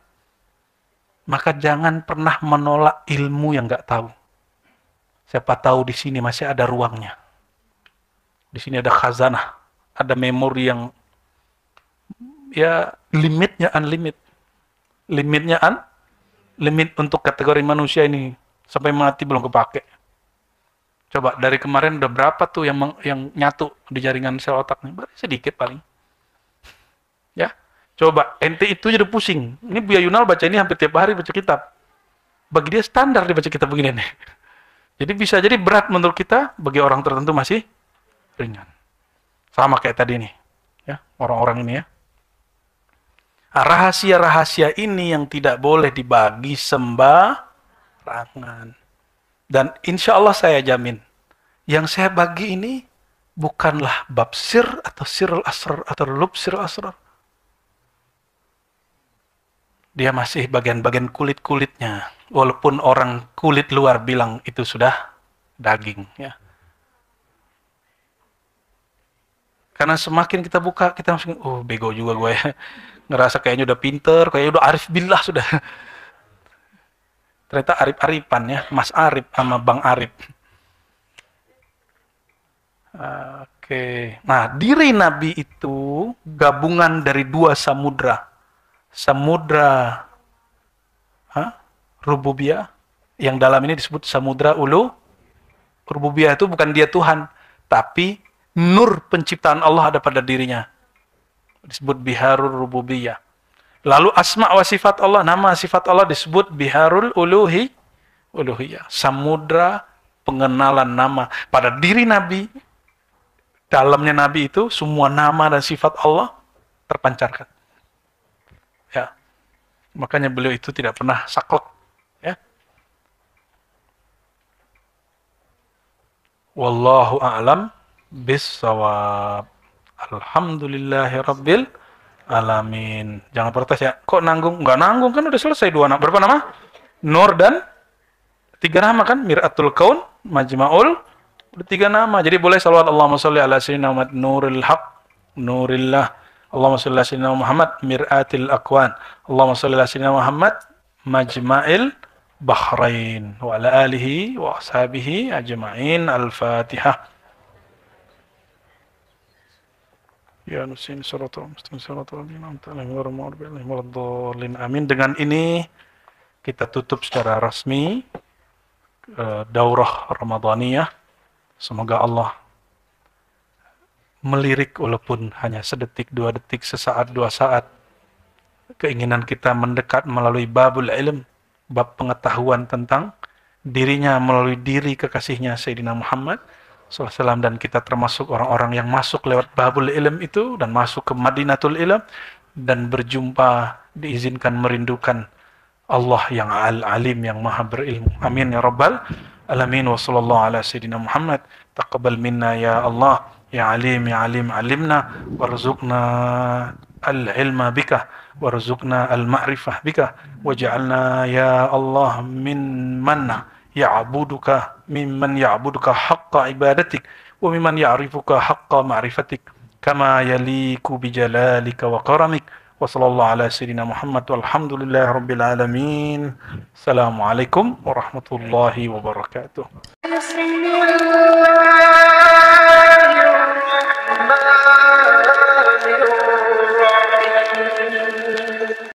Maka jangan pernah menolak ilmu yang nggak tahu. Siapa tahu di sini masih ada ruangnya. Di sini ada khazanah, ada memori yang ya limitnya unlimited. Limit untuk kategori manusia ini sampai mati belum kepake. Coba dari kemarin udah berapa tuh yang nyatu di jaringan sel otaknya? Baru sedikit paling. Ya. Coba ente itu jadi pusing. Ini Buya Yunal baca ini hampir tiap hari baca kitab. Bagi dia standar dia baca kitab begini nih. Jadi bisa jadi berat menurut kita, bagi orang tertentu masih ringan. Sama kayak tadi nih. Ya, orang-orang ini ya. Rahasia-rahasia ini yang tidak boleh dibagi sembarangan. Dan insya Allah saya jamin, yang saya bagi ini bukanlah bab sir atau sirul asrar atau lub sirul asrar. Dia masih bagian-bagian kulit-kulitnya. Walaupun orang kulit luar bilang itu sudah daging. Ya. Karena semakin kita buka, kita langsung, bego juga gue ya. Ngerasa kayaknya udah pinter, kayaknya udah arif billah sudah. Ternyata Arif-Arifan ya, Mas Arif sama Bang Arif. Oke. Nah, diri Nabi itu gabungan dari dua samudra. Samudra rububiyah, yang dalam ini disebut samudra rububiyah itu bukan dia Tuhan, tapi nur penciptaan Allah ada pada dirinya. Disebut biharul rububiyah. Lalu asma wa sifat Allah, nama sifat Allah disebut biharul uluhiyah. Samudra pengenalan nama. Pada diri Nabi, dalamnya Nabi itu, semua nama dan sifat Allah terpancarkan. Ya. Makanya beliau itu tidak pernah saklek. Ya. Wallahu a'lam bissawab. Alhamdulillahirabbil alamin. Jangan protes ya. Kok nanggung? Enggak nanggung kan udah selesai 2 nama. Berapa nama? Nur dan 3 nama kan? Mir'atul Kaun, Majma'ul, udah 3 nama. Jadi boleh salawat Allahumma sholli ala sayyidina Muhammad nuril haq, nurillah. Allahumma sholli ala sayyidina Muhammad mir'atil aqwan. Allahumma sholli ala sayyidina Muhammad majma'il bahrain wa ala alihi wa ashabihi ajma'in. Al-Fatihah. Ya nusin suratul mustaqim suratul amin. Dengan ini kita tutup secara resmi daurah Ramadaniyah. Semoga Allah melirik walaupun hanya sedetik, 2 detik, sesaat, 2 saat keinginan kita mendekat melalui babul ilm, bab pengetahuan tentang dirinya melalui diri kekasihnya Sayyidina Muhammad SAW, dan kita termasuk orang-orang yang masuk lewat babul ilm itu dan masuk ke Madinatul Ilm dan berjumpa, diizinkan merindukan Allah yang al-alim, yang maha berilmu. Amin ya rabbal alamin. Wa sallallahu ala sayyidina Muhammad. Taqabbal minna ya Allah, ya alim alimna, warzuqna al-ilma bika, warzuqna al-ma'rifah bika, waj'alna ya Allah mimman ya'buduka haqqa ibadatik, wa mimman ya'rifuka haqqa ma'rifatik, kama yaliku bijalalika wa karamik. Wa sallallahu ala sayyidina Muhammad walhamdulillahi rabbil alamin. Assalamualaikum warahmatullahi wabarakatuh.